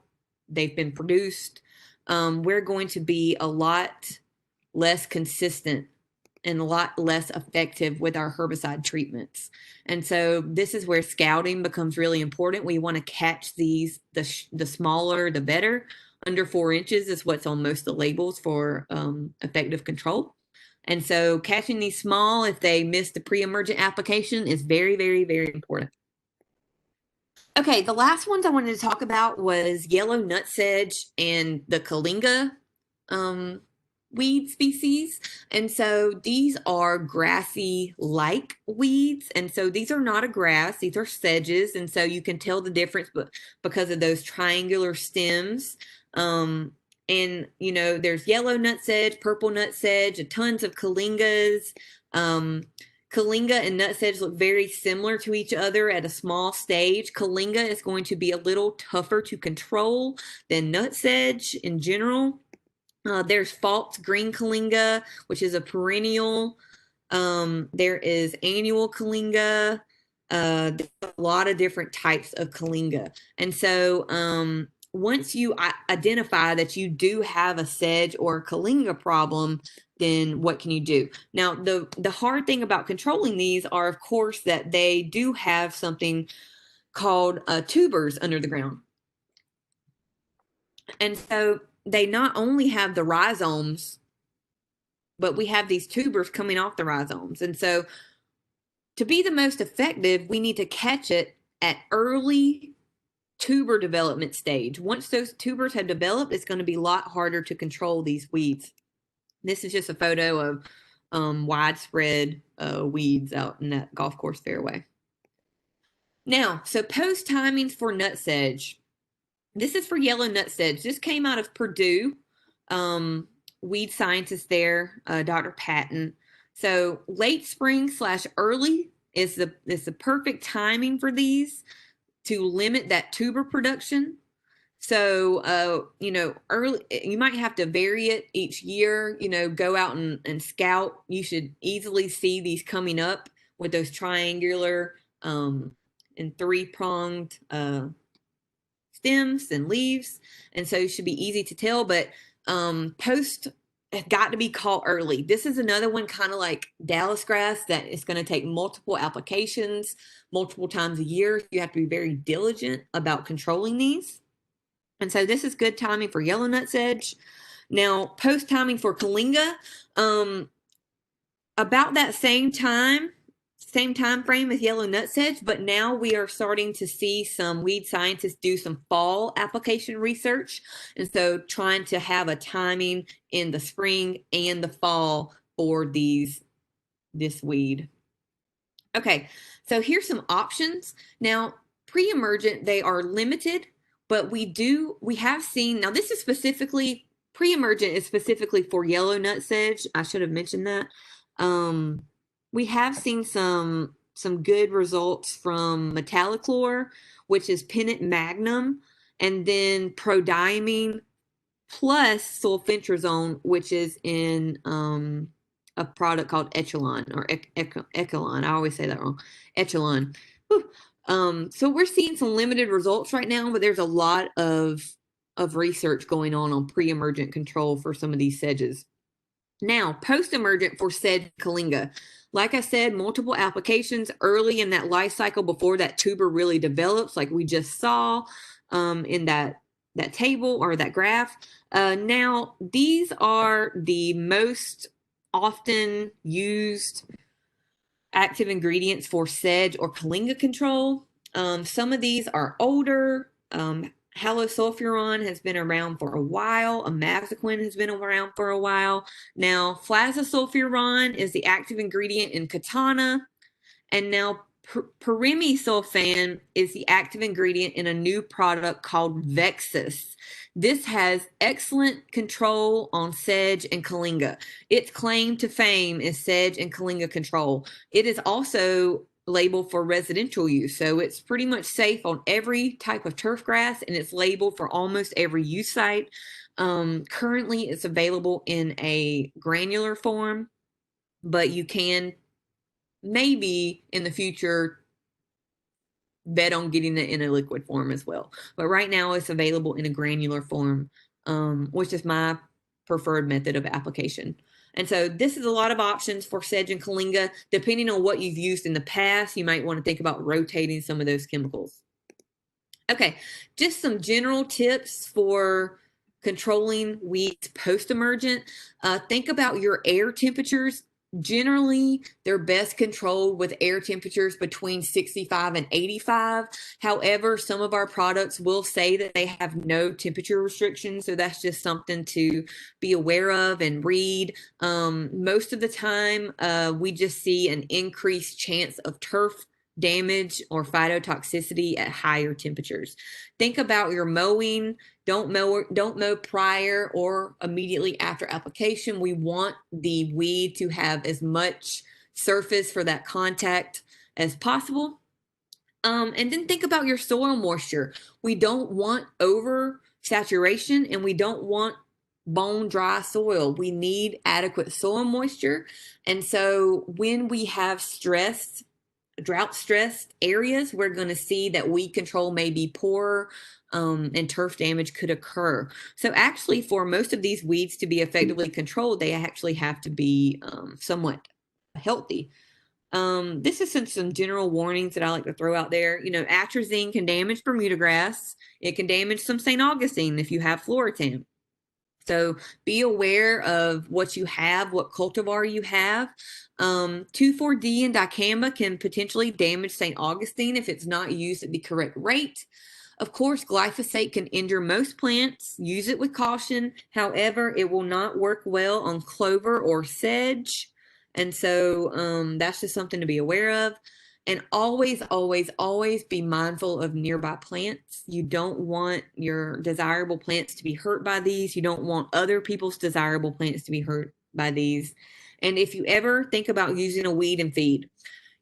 they've been produced, we're going to be a lot less consistent and a lot less effective with our herbicide treatments. And so this is where scouting becomes really important. We want to catch these, the smaller, the better. Under 4 inches is what's on most of the labels for effective control. And so catching these small, if they miss the pre-emergent application, is very, very, very important. Okay, the last ones I wanted to talk about was yellow nutsedge and the Kyllinga weed species. And so these are grassy-like weeds. And so these are not a grass, these are sedges. And so you can tell the difference because of those triangular stems. And, there's yellow nutsedge, purple nutsedge, tons of Kyllingas. Kyllinga and nutsedge look very similar to each other at a small stage. Kyllinga is going to be a little tougher to control than nutsedge in general. There's false green Kyllinga, which is a perennial. There is annual Kyllinga. There's a lot of different types of Kyllinga. And so once you identify that you do have a sedge or a Kyllinga problem, then what can you do? Now, the hard thing about controlling these are, of course, that they do have something called tubers under the ground. And so they not only have the rhizomes, but we have these tubers coming off the rhizomes. And so to be the most effective, we need to catch it at early tuber development stage. Once those tubers have developed, it's going to be a lot harder to control these weeds. This is just a photo of widespread weeds out in that golf course fairway. Now, so post timings for nutsedge. This is for yellow nutsedge. This came out of Purdue. Weed scientist there, Dr. Patton. So late spring / early is the perfect timing for these to limit that tuber production. So, early, you might have to vary it each year, go out and scout. You should easily see these coming up with those triangular and 3-pronged stems and leaves. And so it should be easy to tell, but post has got to be caught early. This is another one kind of like Dallas grass that is going to take multiple applications, multiple times a year. You have to be very diligent about controlling these. And so this is good timing for yellow nutsedge. Now, post timing for Kyllinga, about that same time frame as yellow nutsedge, but now we are starting to see some weed scientists do some fall application research. And so trying to have a timing in the spring and the fall for this weed. Okay, so here's some options. Now, pre-emergent, they are limited, but we have seen, now this is specifically, pre-emergent is specifically for yellow nutsedge. I should have mentioned that. We have seen some good results from metallochlor, which is pennant magnum, and then prodiamine plus sulfentrazone, which is in a product called Echelon or Echelon. I always say that wrong. Echelon. So we're seeing some limited results right now, but there's a lot of research going on pre-emergent control for some of these sedges. Now, post-emergent for sedge Kyllinga. Like I said, multiple applications early in that life cycle before that tuber really develops, like we just saw in that table or that graph. Now, these are the most often used active ingredients for sedge or Kyllinga control. Some of these are older. Halosulfuron has been around for a while. Imazaquin has been around for a while. Now, flazosulfuron is the active ingredient in Katana. And now pyrimesulfan is the active ingredient in a new product called Vexus. This has excellent control on sedge and Kyllinga. Its claim to fame is sedge and Kyllinga control. It is also labeled for residential use. So it's pretty much safe on every type of turf grass, and it's labeled for almost every use site. Currently, it's available in a granular form, but you can maybe in the future bet on getting it in a liquid form as well. But right now, it's available in a granular form, which is my preferred method of application. And so this is a lot of options for sedge and Kyllinga. Depending on what you've used in the past, you might want to think about rotating some of those chemicals. Okay, just some general tips for controlling weeds post-emergent. Think about your air temperatures. Generally, they're best controlled with air temperatures between 65 and 85. However, some of our products will say that they have no temperature restrictions, so that's just something to be aware of and read. Most of the time, we just see an increased chance of turf damage or phytotoxicity at higher temperatures. Think about your mowing. Don't mow prior or immediately after application. We want the weed to have as much surface for that contact as possible. And then think about your soil moisture. We don't want over saturation, and we don't want bone dry soil. We need adequate soil moisture. And so when we have drought stressed areas, we're going to see that weed control may be poor, and turf damage could occur. So actually, for most of these weeds to be effectively controlled, they actually have to be somewhat healthy. This is some general warnings that I like to throw out there. Atrazine can damage Bermuda grass. It can damage some St. Augustine if you have Floritan. So be aware of what you have, what cultivar you have. 2,4-D and dicamba can potentially damage St. Augustine if it's not used at the correct rate. Of course, glyphosate can injure most plants. Use it with caution. However, it will not work well on clover or sedge. And so that's just something to be aware of. And always, always, always be mindful of nearby plants. You don't want your desirable plants to be hurt by these. You don't want other people's desirable plants to be hurt by these. And if you ever think about using a weed and feed,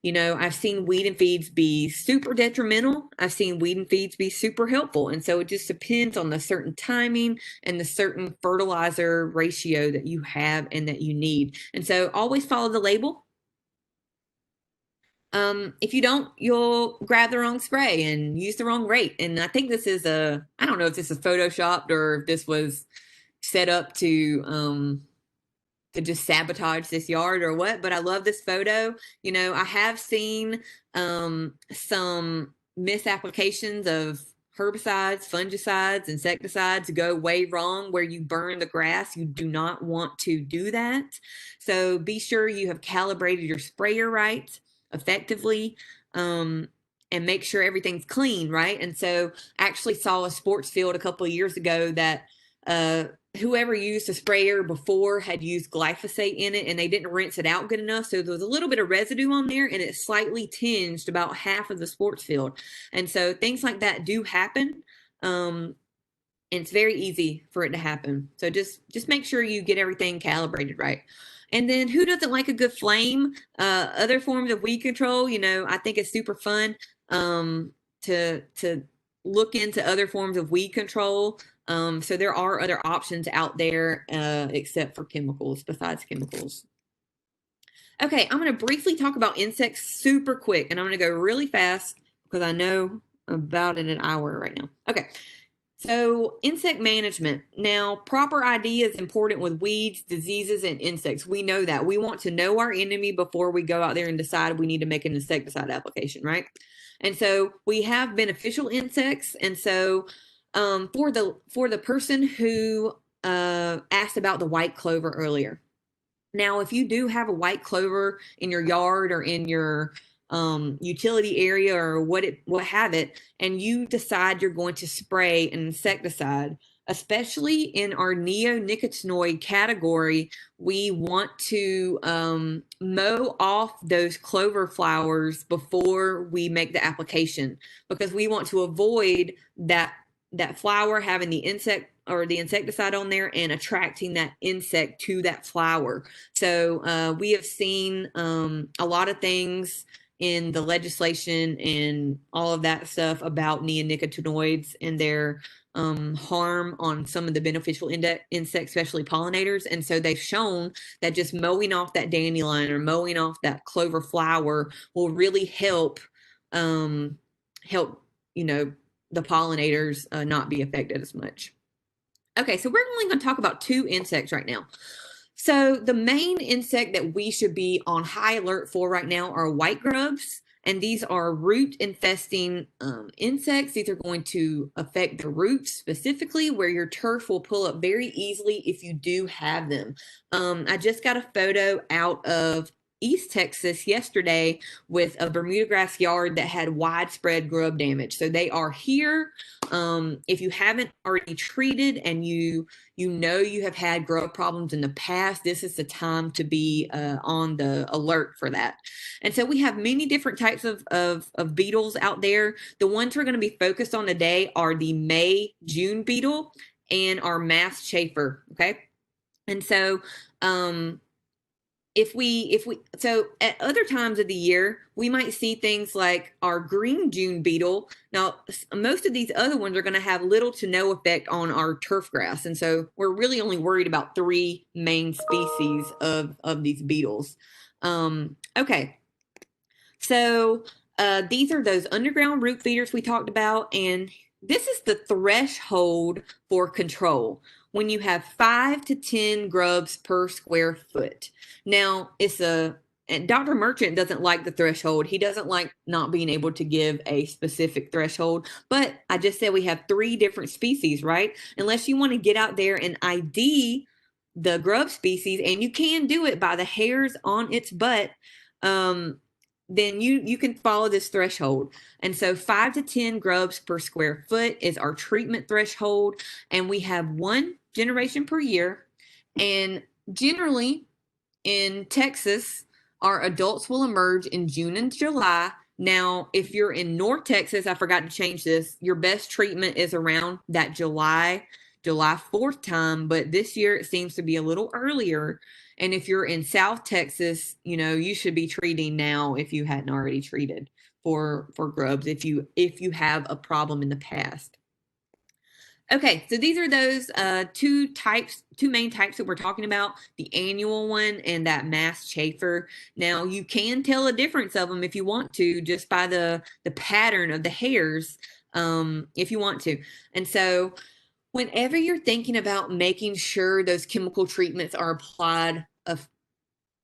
I've seen weed and feeds be super detrimental. I've seen weed and feeds be super helpful. And so it just depends on the certain timing and the certain fertilizer ratio that you have and that you need. And so always follow the label. If you don't, you'll grab the wrong spray and use the wrong rate. And I think this is I don't know if this is photoshopped or if this was set up to just sabotage this yard or what, but I love this photo. I have seen some misapplications of herbicides, fungicides, insecticides go way wrong where you burn the grass. You do not want to do that. So be sure you have calibrated your sprayer right, effectively, and make sure everything's clean, right? And so I actually saw a sports field a couple of years ago that whoever used a sprayer before had used glyphosate in it, and they didn't rinse it out good enough. So there was a little bit of residue on there, and it slightly tinged about half of the sports field. And so things like that do happen. And it's very easy for it to happen. So just make sure you get everything calibrated right. And then who doesn't like a good flame? Other forms of weed control, I think it's super fun to look into other forms of weed control. So there are other options out there except for chemicals, besides chemicals. Okay, I'm going to briefly talk about insects super quick, and I'm going to go really fast because I know about an hour right now. Okay. So insect management. Now, proper ID is important with weeds, diseases, and insects. We know that. We want to know our enemy before we go out there and decide we need to make an insecticide application, right? And so we have beneficial insects. And so for the person who asked about the white clover earlier. Now, if you do have a white clover in your yard or in your utility area or what have it, and you decide you're going to spray an insecticide, especially in our neonicotinoid category, we want to mow off those clover flowers before we make the application, because we want to avoid that flower having the insect or the insecticide on there and attracting that insect to that flower. So we have seen a lot of things in the legislation and all of that stuff about neonicotinoids and their harm on some of the beneficial insects, especially pollinators. And so they've shown that just mowing off that dandelion or mowing off that clover flower will really help, you know, the pollinators not be affected as much. Okay, so we're only going to talk about 2 insects right now. So the main insect that we should be on high alert for right now are white grubs. And these are root infesting insects. These are going to affect the roots specifically, where your turf will pull up very easily if you do have them. I just got a photo out of East Texas yesterday with a Bermuda grass yard that had widespread grub damage. So they are here. If you haven't already treated and you know you have had grub problems in the past, this is the time to be on the alert for that. And so we have many different types of beetles out there. The ones we're going to be focused on today are the May-June beetle and our mass chafer. Okay. And so so at other times of the year, we might see things like our green June beetle. Now, most of these other ones are going to have little to no effect on our turfgrass. And so we're really only worried about 3 main species of these beetles. Okay. So these are those underground root feeders we talked about. And this is the threshold for control when you have 5 to 10 grubs per square foot. Now, and Dr. Merchant doesn't like the threshold. He doesn't like not being able to give a specific threshold. But I just said we have 3 different species, right? Unless you want to get out there and ID the grub species, and you can do it by the hairs on its butt, then you can follow this threshold. And so 5 to 10 grubs per square foot is our treatment threshold. And we have 1 generation per year. And generally in Texas, our adults will emerge in June and July. Now, if you're in North Texas, I forgot to change this, your best treatment is around that July 4th time, but this year it seems to be a little earlier. And if you're in South Texas, you should be treating now if you hadn't already treated for grubs if you have a problem in the past. Okay, so these are those 2 main types that we're talking about, the annual one and that mass chafer. Now, you can tell a difference of them if you want to, just by the pattern of the hairs, if you want to. And so whenever you're thinking about making sure those chemical treatments are applied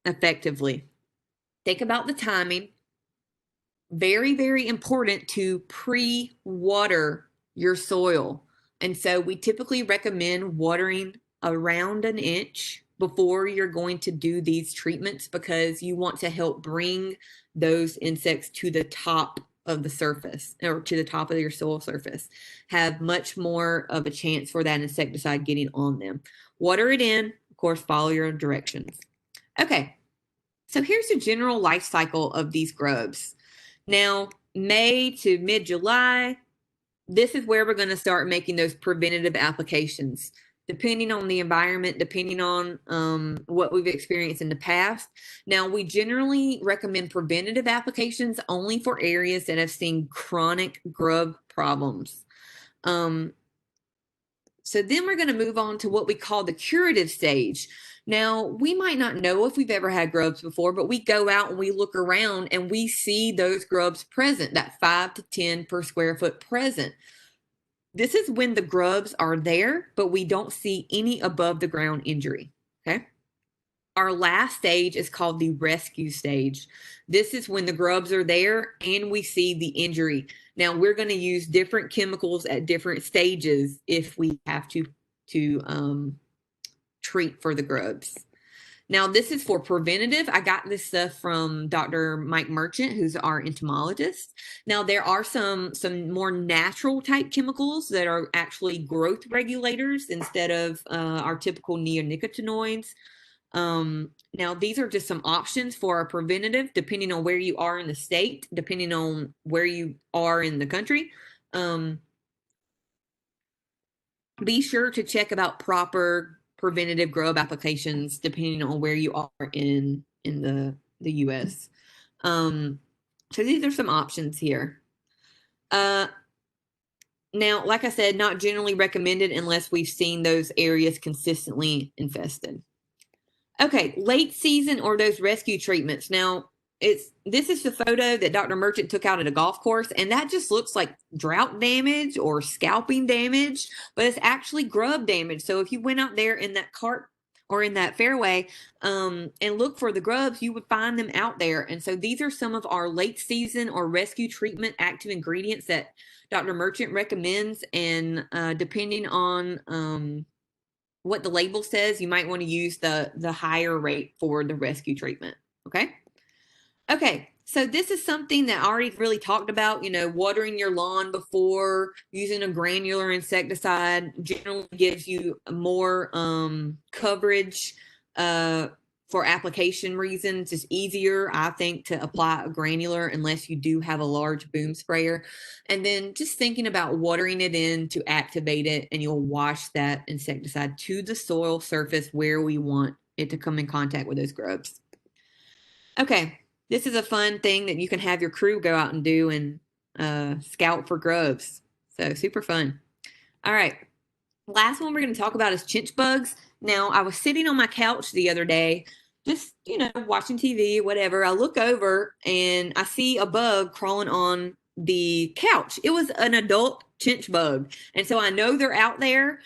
effectively, think about the timing. Very, very important to pre-water your soil. And so we typically recommend watering around an inch before you're going to do these treatments, because you want to help bring those insects to the top of the surface, or to the top of your soil surface, have much more of a chance for that insecticide getting on them. Water it in, of course, follow your directions. Okay, so here's the general life cycle of these grubs. Now, May to mid-July, this is where we're going to start making those preventative applications, depending on the environment, depending on what we've experienced in the past. Now, we generally recommend preventative applications only for areas that have seen chronic grub problems. So then we're going to move on to what we call the curative stage. Now, we might not know if we've ever had grubs before, but we go out and we look around and we see those grubs present, that 5 to 10 per square foot present. This is when the grubs are there, but we don't see any above the ground injury. Okay. Our last stage is called the rescue stage. This is when the grubs are there and we see the injury. Now, we're going to use different chemicals at different stages if we have to treat for the grubs. Now, this is for preventative. I got this stuff from Dr. Mike Merchant, who's our entomologist. Now, there are some more natural type chemicals that are actually growth regulators instead of our typical neonicotinoids. Now, these are just some options for a preventative, depending on where you are in the state, depending on where you are in the country. Be sure to check about proper preventative grub applications depending on where you are in the U.S. So these are some options here. Now, like I said, not generally recommended unless we've seen those areas consistently infested. Okay, late season or those rescue treatments. Now, this is the photo that Dr. Merchant took out at a golf course, and that just looks like drought damage or scalping damage, but it's actually grub damage. So if you went out there in that cart or in that fairway and look for the grubs, you would find them out there. And so these are some of our late season or rescue treatment active ingredients that Dr. Merchant recommends, and depending on what the label says, you might want to use the higher rate for the rescue treatment. Okay, so this is something that I already really talked about. Watering your lawn before using a granular insecticide generally gives you more coverage for application reasons. It's easier, I think, to apply a granular unless you do have a large boom sprayer. And then just thinking about watering it in to activate it, and you'll wash that insecticide to the soil surface where we want it to come in contact with those grubs. Okay, this is a fun thing that you can have your crew go out and do and scout for grubs. So super fun. All right, last one we're going to talk about is chinch bugs. Now, I was sitting on my couch the other day, just, watching TV, whatever. I look over and I see a bug crawling on the couch. It was an adult chinch bug. And so I know they're out there.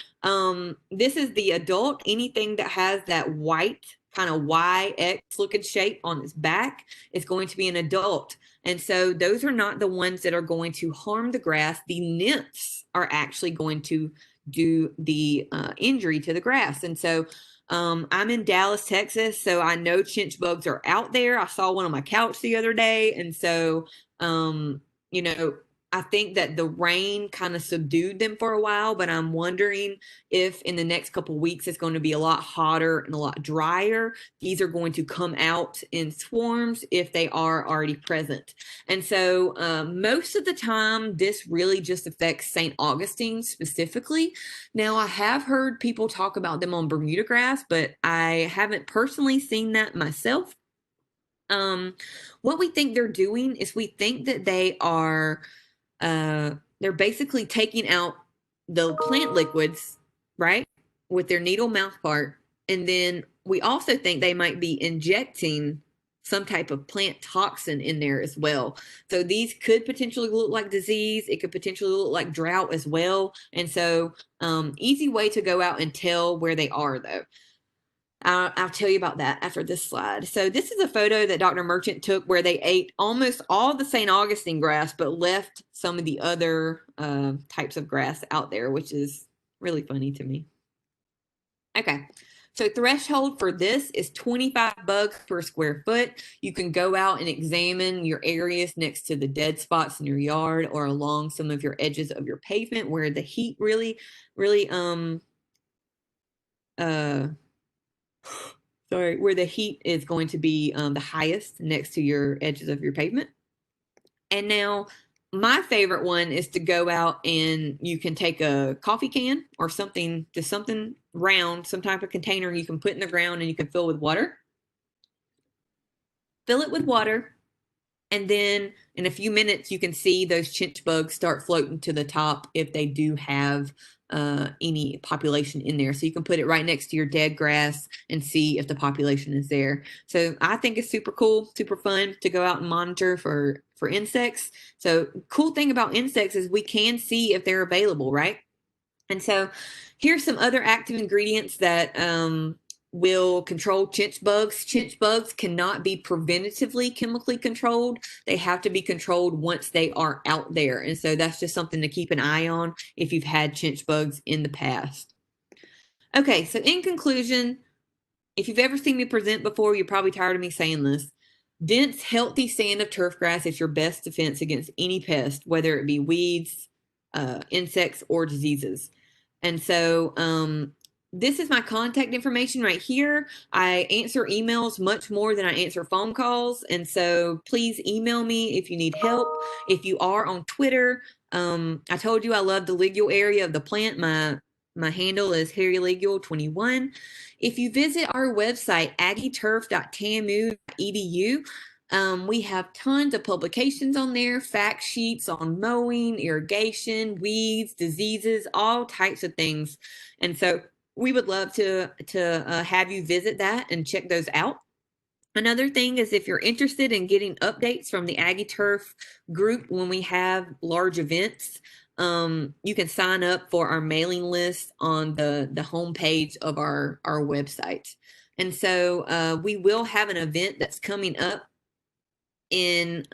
This is the adult. Anything that has that white kind of YX looking shape on its back is going to be an adult. And so those are not the ones that are going to harm the grass. The nymphs are actually going to do the injury to the grass. And so I'm in Dallas, Texas, so I know chinch bugs are out there. I saw one on my couch the other day. And so, I think that the rain kind of subdued them for a while, but I'm wondering if in the next couple of weeks it's going to be a lot hotter and a lot drier. These are going to come out in swarms if they are already present. And so most of the time, this really just affects St. Augustine specifically. Now, I have heard people talk about them on Bermuda grass, but I haven't personally seen that myself. What we think they're doing is we think that they're basically taking out the plant liquids, right, with their needle mouth part. And then we also think they might be injecting some type of plant toxin in there as well. So these could potentially look like disease. It could potentially look like drought as well. And so easy way to go out and tell where they are, though. I'll tell you about that after this slide. So this is a photo that Dr. Merchant took where they ate almost all the St. Augustine grass, but left some of the other types of grass out there, which is really funny to me. Okay, so threshold for this is 25 bugs per square foot. You can go out and examine your areas next to the dead spots in your yard or along some of your edges of your pavement where the heat really where the heat is going to be the highest next to your edges of your pavement. And now my favorite one is to go out and you can take a coffee can or something, just something round, some type of container you can put in the ground and you can fill with water. Fill it with water. And then in a few minutes, you can see those chinch bugs start floating to the top if they do have any population in there. So you can put it right next to your dead grass and see if the population is there. So I think it's super cool, super fun to go out and monitor for insects. So cool thing about insects is we can see if they're available, right? And so here's some other active ingredients that will control chinch bugs. Chinch bugs cannot be preventatively chemically controlled. They have to be controlled once they are out there. And so that's just something to keep an eye on if you've had chinch bugs in the past. Okay, so in conclusion, if you've ever seen me present before, you're probably tired of me saying this. Dense, healthy sand of turfgrass is your best defense against any pest, whether it be weeds, insects, or diseases. And so this is my contact information right here. I answer emails much more than I answer phone calls. And so please email me if you need help. If you are on Twitter, I told you I love the ligule area of the plant. My handle is HarryLigule21. If you visit our website, aggieturf.tamu.edu, We have tons of publications on there, fact sheets on mowing, irrigation, weeds, diseases, all types of things. And so we would love to have you visit that and check those out. Another thing is if you're interested in getting updates from the AgriTurf group when we have large events, you can sign up for our mailing list on the homepage of our website. And so we will have an event that's coming up in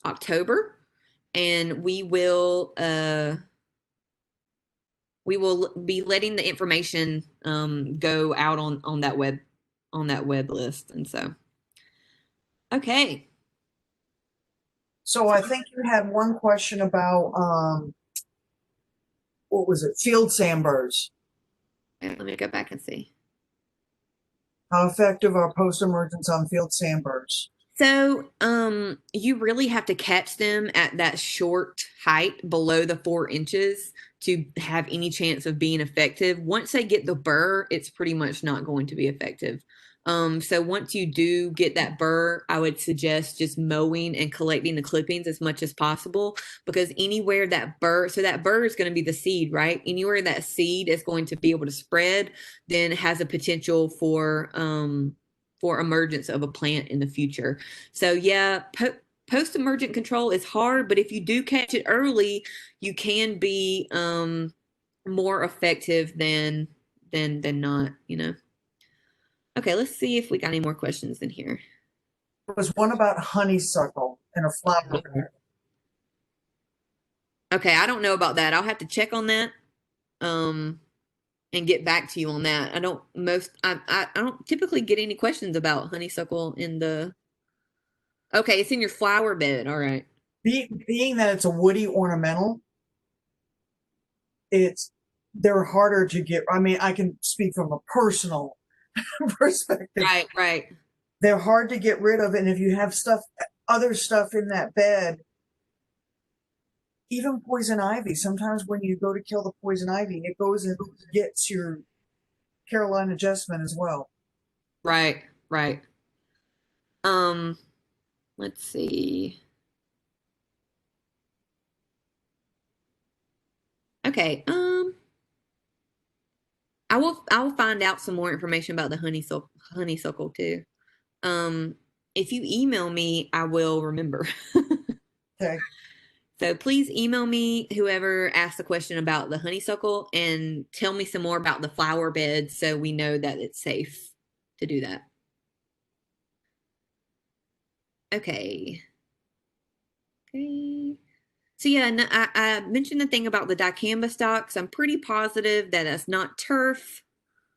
October, and we will be letting the information go out on that web list. And so, okay. So I think you had one question about what was it? Field sandburs. Let me go back and see. How effective are post-emergence on field sandburs? So, you really have to catch them at that short height below the 4 inches to have any chance of being effective. Once they get the burr, it's pretty much not going to be effective. So once you do get that burr, I would suggest just mowing and collecting the clippings as much as possible, because anywhere that burr, so that burr is going to be the seed, right? Anywhere that seed is going to be able to spread, then it has a potential for emergence of a plant in the future. So yeah, post-emergent control is hard, but if you do catch it early, you can be more effective than not, you know. Okay, let's see if we got any more questions in here. There was one about honeysuckle and a flower bed. Okay, I don't know about that. I'll have to check on that and get back to you on that. I don't typically get any questions about honeysuckle in the. Okay, it's in your flower bed. All right. Being that it's a woody ornamental, they're harder to get. I mean, I can speak from a personal perspective. Right. They're hard to get rid of, and if you have other stuff in that bed, even poison ivy, sometimes when you go to kill the poison ivy, it goes and gets your Carolina jasmine as well. Right. Let's see. Okay, I will find out some more information about the honeysuckle too. If you email me, I will remember. Okay. So please email me, whoever asked the question about the honeysuckle, and tell me some more about the flower bed so we know that it's safe to do that. Okay. So yeah, I mentioned the thing about the dicamba stalks. I'm pretty positive that that's not turf,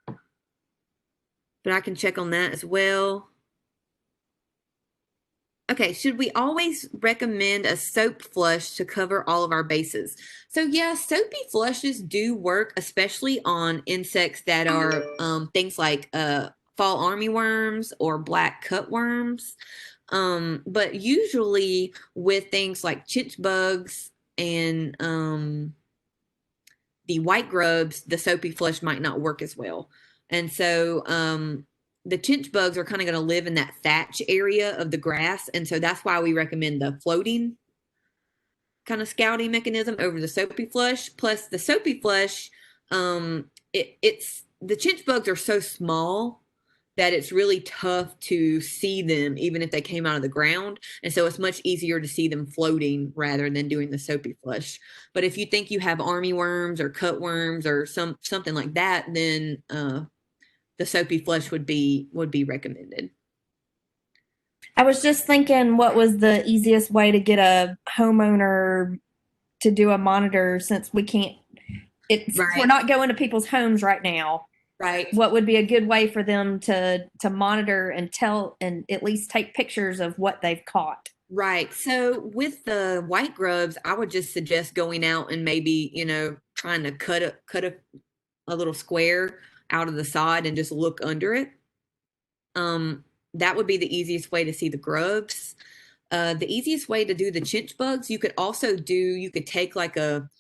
but I can check on that as well. Okay, should we always recommend a soap flush to cover all of our bases? So yeah, soapy flushes do work, especially on insects that are things like fall armyworms or black cutworms. But usually with things like chinch bugs and the white grubs, the soapy flush might not work as well. And so the chinch bugs are kind of going to live in that thatch area of the grass. And so that's why we recommend the floating kind of scouting mechanism over the soapy flush. Plus the soapy flush, it's the chinch bugs are so small that it's really tough to see them even if they came out of the ground. And so it's much easier to see them floating rather than doing the soapy flush. But if you think you have armyworms or cutworms or something like that, then the soapy flush would be recommended. I was just thinking what was the easiest way to get a homeowner to do a monitor, since we can't, we're not going to people's homes right now. Right. What would be a good way for them to monitor and tell and at least take pictures of what they've caught? Right. So with the white grubs, I would just suggest going out and maybe, trying to cut a little square out of the sod and just look under it. That would be the easiest way to see the grubs. The easiest way to do the chinch bugs, you could take like a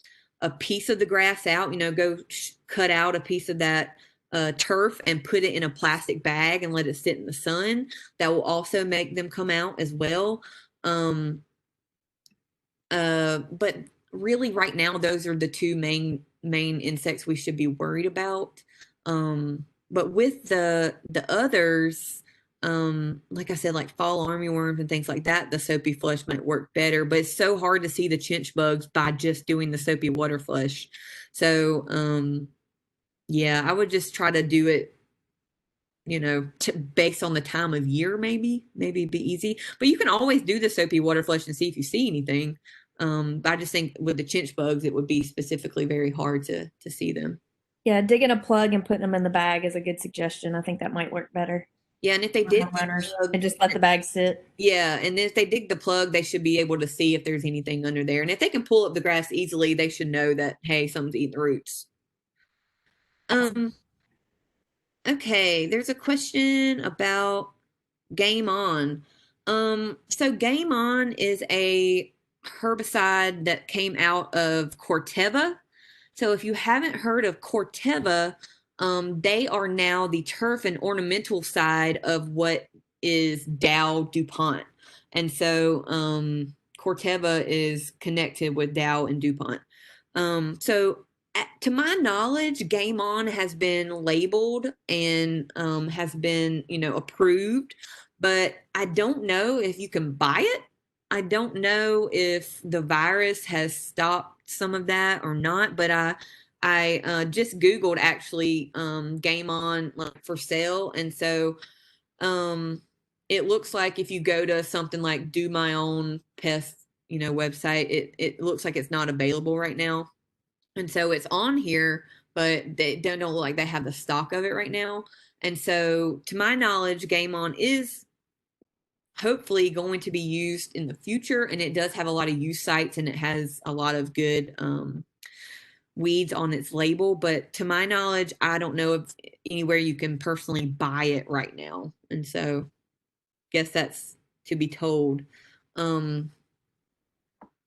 piece of the grass out, go cut out a piece of that turf and put it in a plastic bag and let it sit in the sun. That will also make them come out as well. But really right now, those are the two main insects we should be worried about. But with the others, like I said, like fall armyworms and things like that, the soapy flush might work better, but it's so hard to see the chinch bugs by just doing the soapy water flush. So, yeah, I would just try to do it, based on the time of year, maybe be easy, but you can always do the soapy water flush and see if you see anything. But I just think with the chinch bugs, it would be specifically very hard to see them. Yeah, digging a plug and putting them in the bag is a good suggestion. I think that might work better. Yeah, and if they did And just let the bag sit. Yeah, and if they dig the plug, they should be able to see if there's anything under there. And if they can pull up the grass easily, they should know that, hey, something's eating the roots. Okay, there's a question about Game On. So Game On is a herbicide that came out of Corteva. So if you haven't heard of Corteva, they are now the turf and ornamental side of what is Dow DuPont. And so Corteva is connected with Dow and DuPont. So to my knowledge, Game On has been labeled and has been, approved, but I don't know if you can buy it. I don't know if the virus has stopped some of that or not, but I just Googled actually Game On for sale, and so it looks like if you go to something like Do My Own Pest, website, it looks like it's not available right now. And so it's on here, but they don't look like they have the stock of it right now. And so to my knowledge, Game On is hopefully going to be used in the future, and it does have a lot of use sites and it has a lot of good weeds on its label, but to my knowledge, I don't know of anywhere you can personally buy it right now. And so guess that's to be told.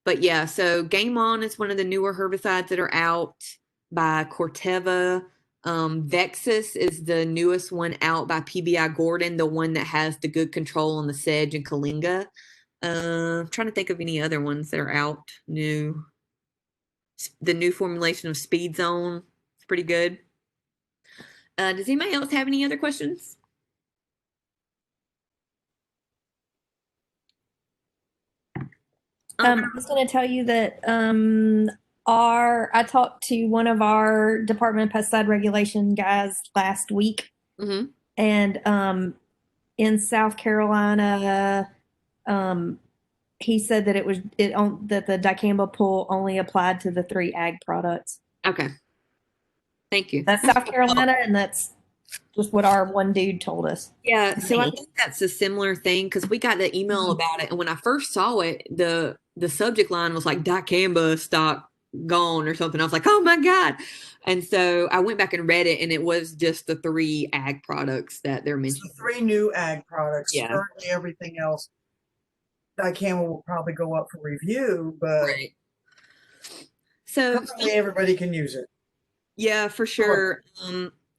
But yeah, so Game On is one of the newer herbicides that are out by Corteva. Vexus is the newest one out by PBI Gordon, the one that has the good control on the sedge and Kyllinga. I'm trying to think of any other ones that are out new. The new formulation of Speed Zone is pretty good. Does anybody else have any other questions? I was going to tell you that I talked to one of our Department of Pesticide Regulation guys last week, and in South Carolina, he said that that the dicamba pull only applied to the 3 ag products. Okay, thank you. That's South Carolina, and that's just what our one dude told us. Yeah, so I think that's a similar thing because we got the email about it, and when I first saw it, the subject line was like dicamba stock gone or something. I was like, oh my God. And so I went back and read it, and it was just the 3 ag products that they're mentioning. The 3 new ag products. Yeah. Currently, everything else, dicamba will probably go up for review, but right. So currently everybody can use it. Yeah, for sure.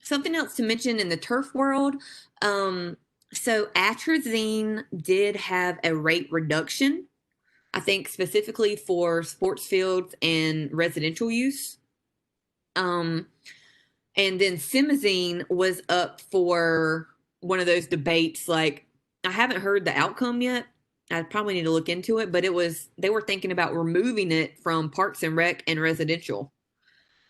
Something else to mention in the turf world. So atrazine did have a rate reduction, I think specifically for sports fields and residential use. And then simazine was up for one of those debates. Like, I haven't heard the outcome yet. I probably need to look into it, but they were thinking about removing it from Parks and Rec and residential.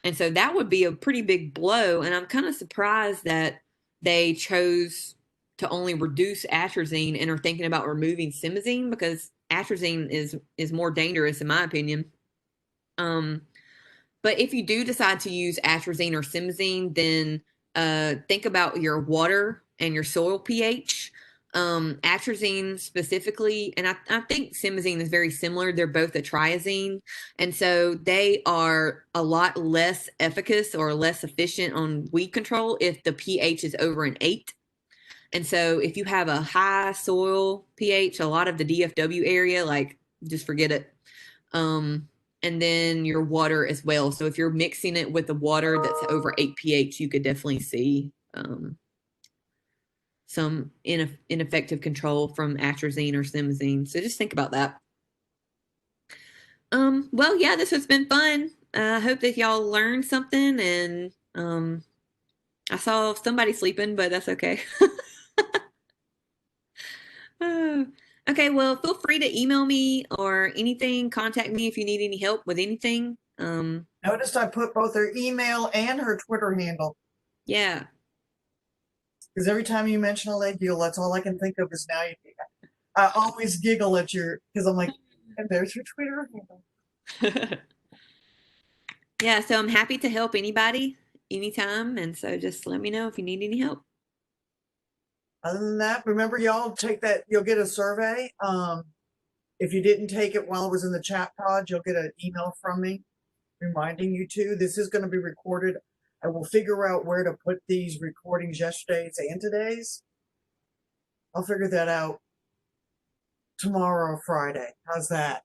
And so that would be a pretty big blow. And I'm kind of surprised that they chose to only reduce atrazine and are thinking about removing simazine, because atrazine is more dangerous in my opinion. But if you do decide to use atrazine or simazine, then think about your water and your soil pH. Atrazine specifically, and I think simazine is very similar. They're both a triazine, and so they are a lot less efficacious or less efficient on weed control if the pH is over an 8. And so if you have a high soil pH, a lot of the DFW area, like, just forget it. And and then your water as well. So if you're mixing it with the water that's over 8 pH, you could definitely see some ineffective control from atrazine or simazine. So just think about that. Well, yeah, this has been fun. I hope that y'all learned something, and I saw somebody sleeping, but that's okay. Okay, well, feel free to email me or anything. Contact me if you need any help with anything. Noticed I put both her email and her Twitter handle. Yeah. Because every time you mention a legule, that's all I can think of is I always giggle at because I'm like, and there's your Twitter handle. Yeah, so I'm happy to help anybody anytime. And so just let me know if you need any help. Other than that, remember y'all take that, you'll get a survey. If you didn't take it while it was in the chat pod, you'll get an email from me reminding you to. This is going to be recorded. I will figure out where to put these recordings, yesterday's and today's. I'll figure that out tomorrow or Friday. How's that?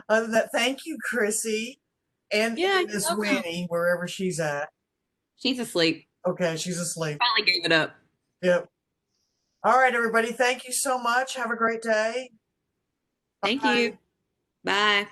Other than that, thank you, Chrissy. And Miss Winnie, wherever she's at. She's asleep. Okay, she's asleep. Probably gave it up. Yep. All right, everybody. Thank you so much. Have a great day. Thank you. Bye.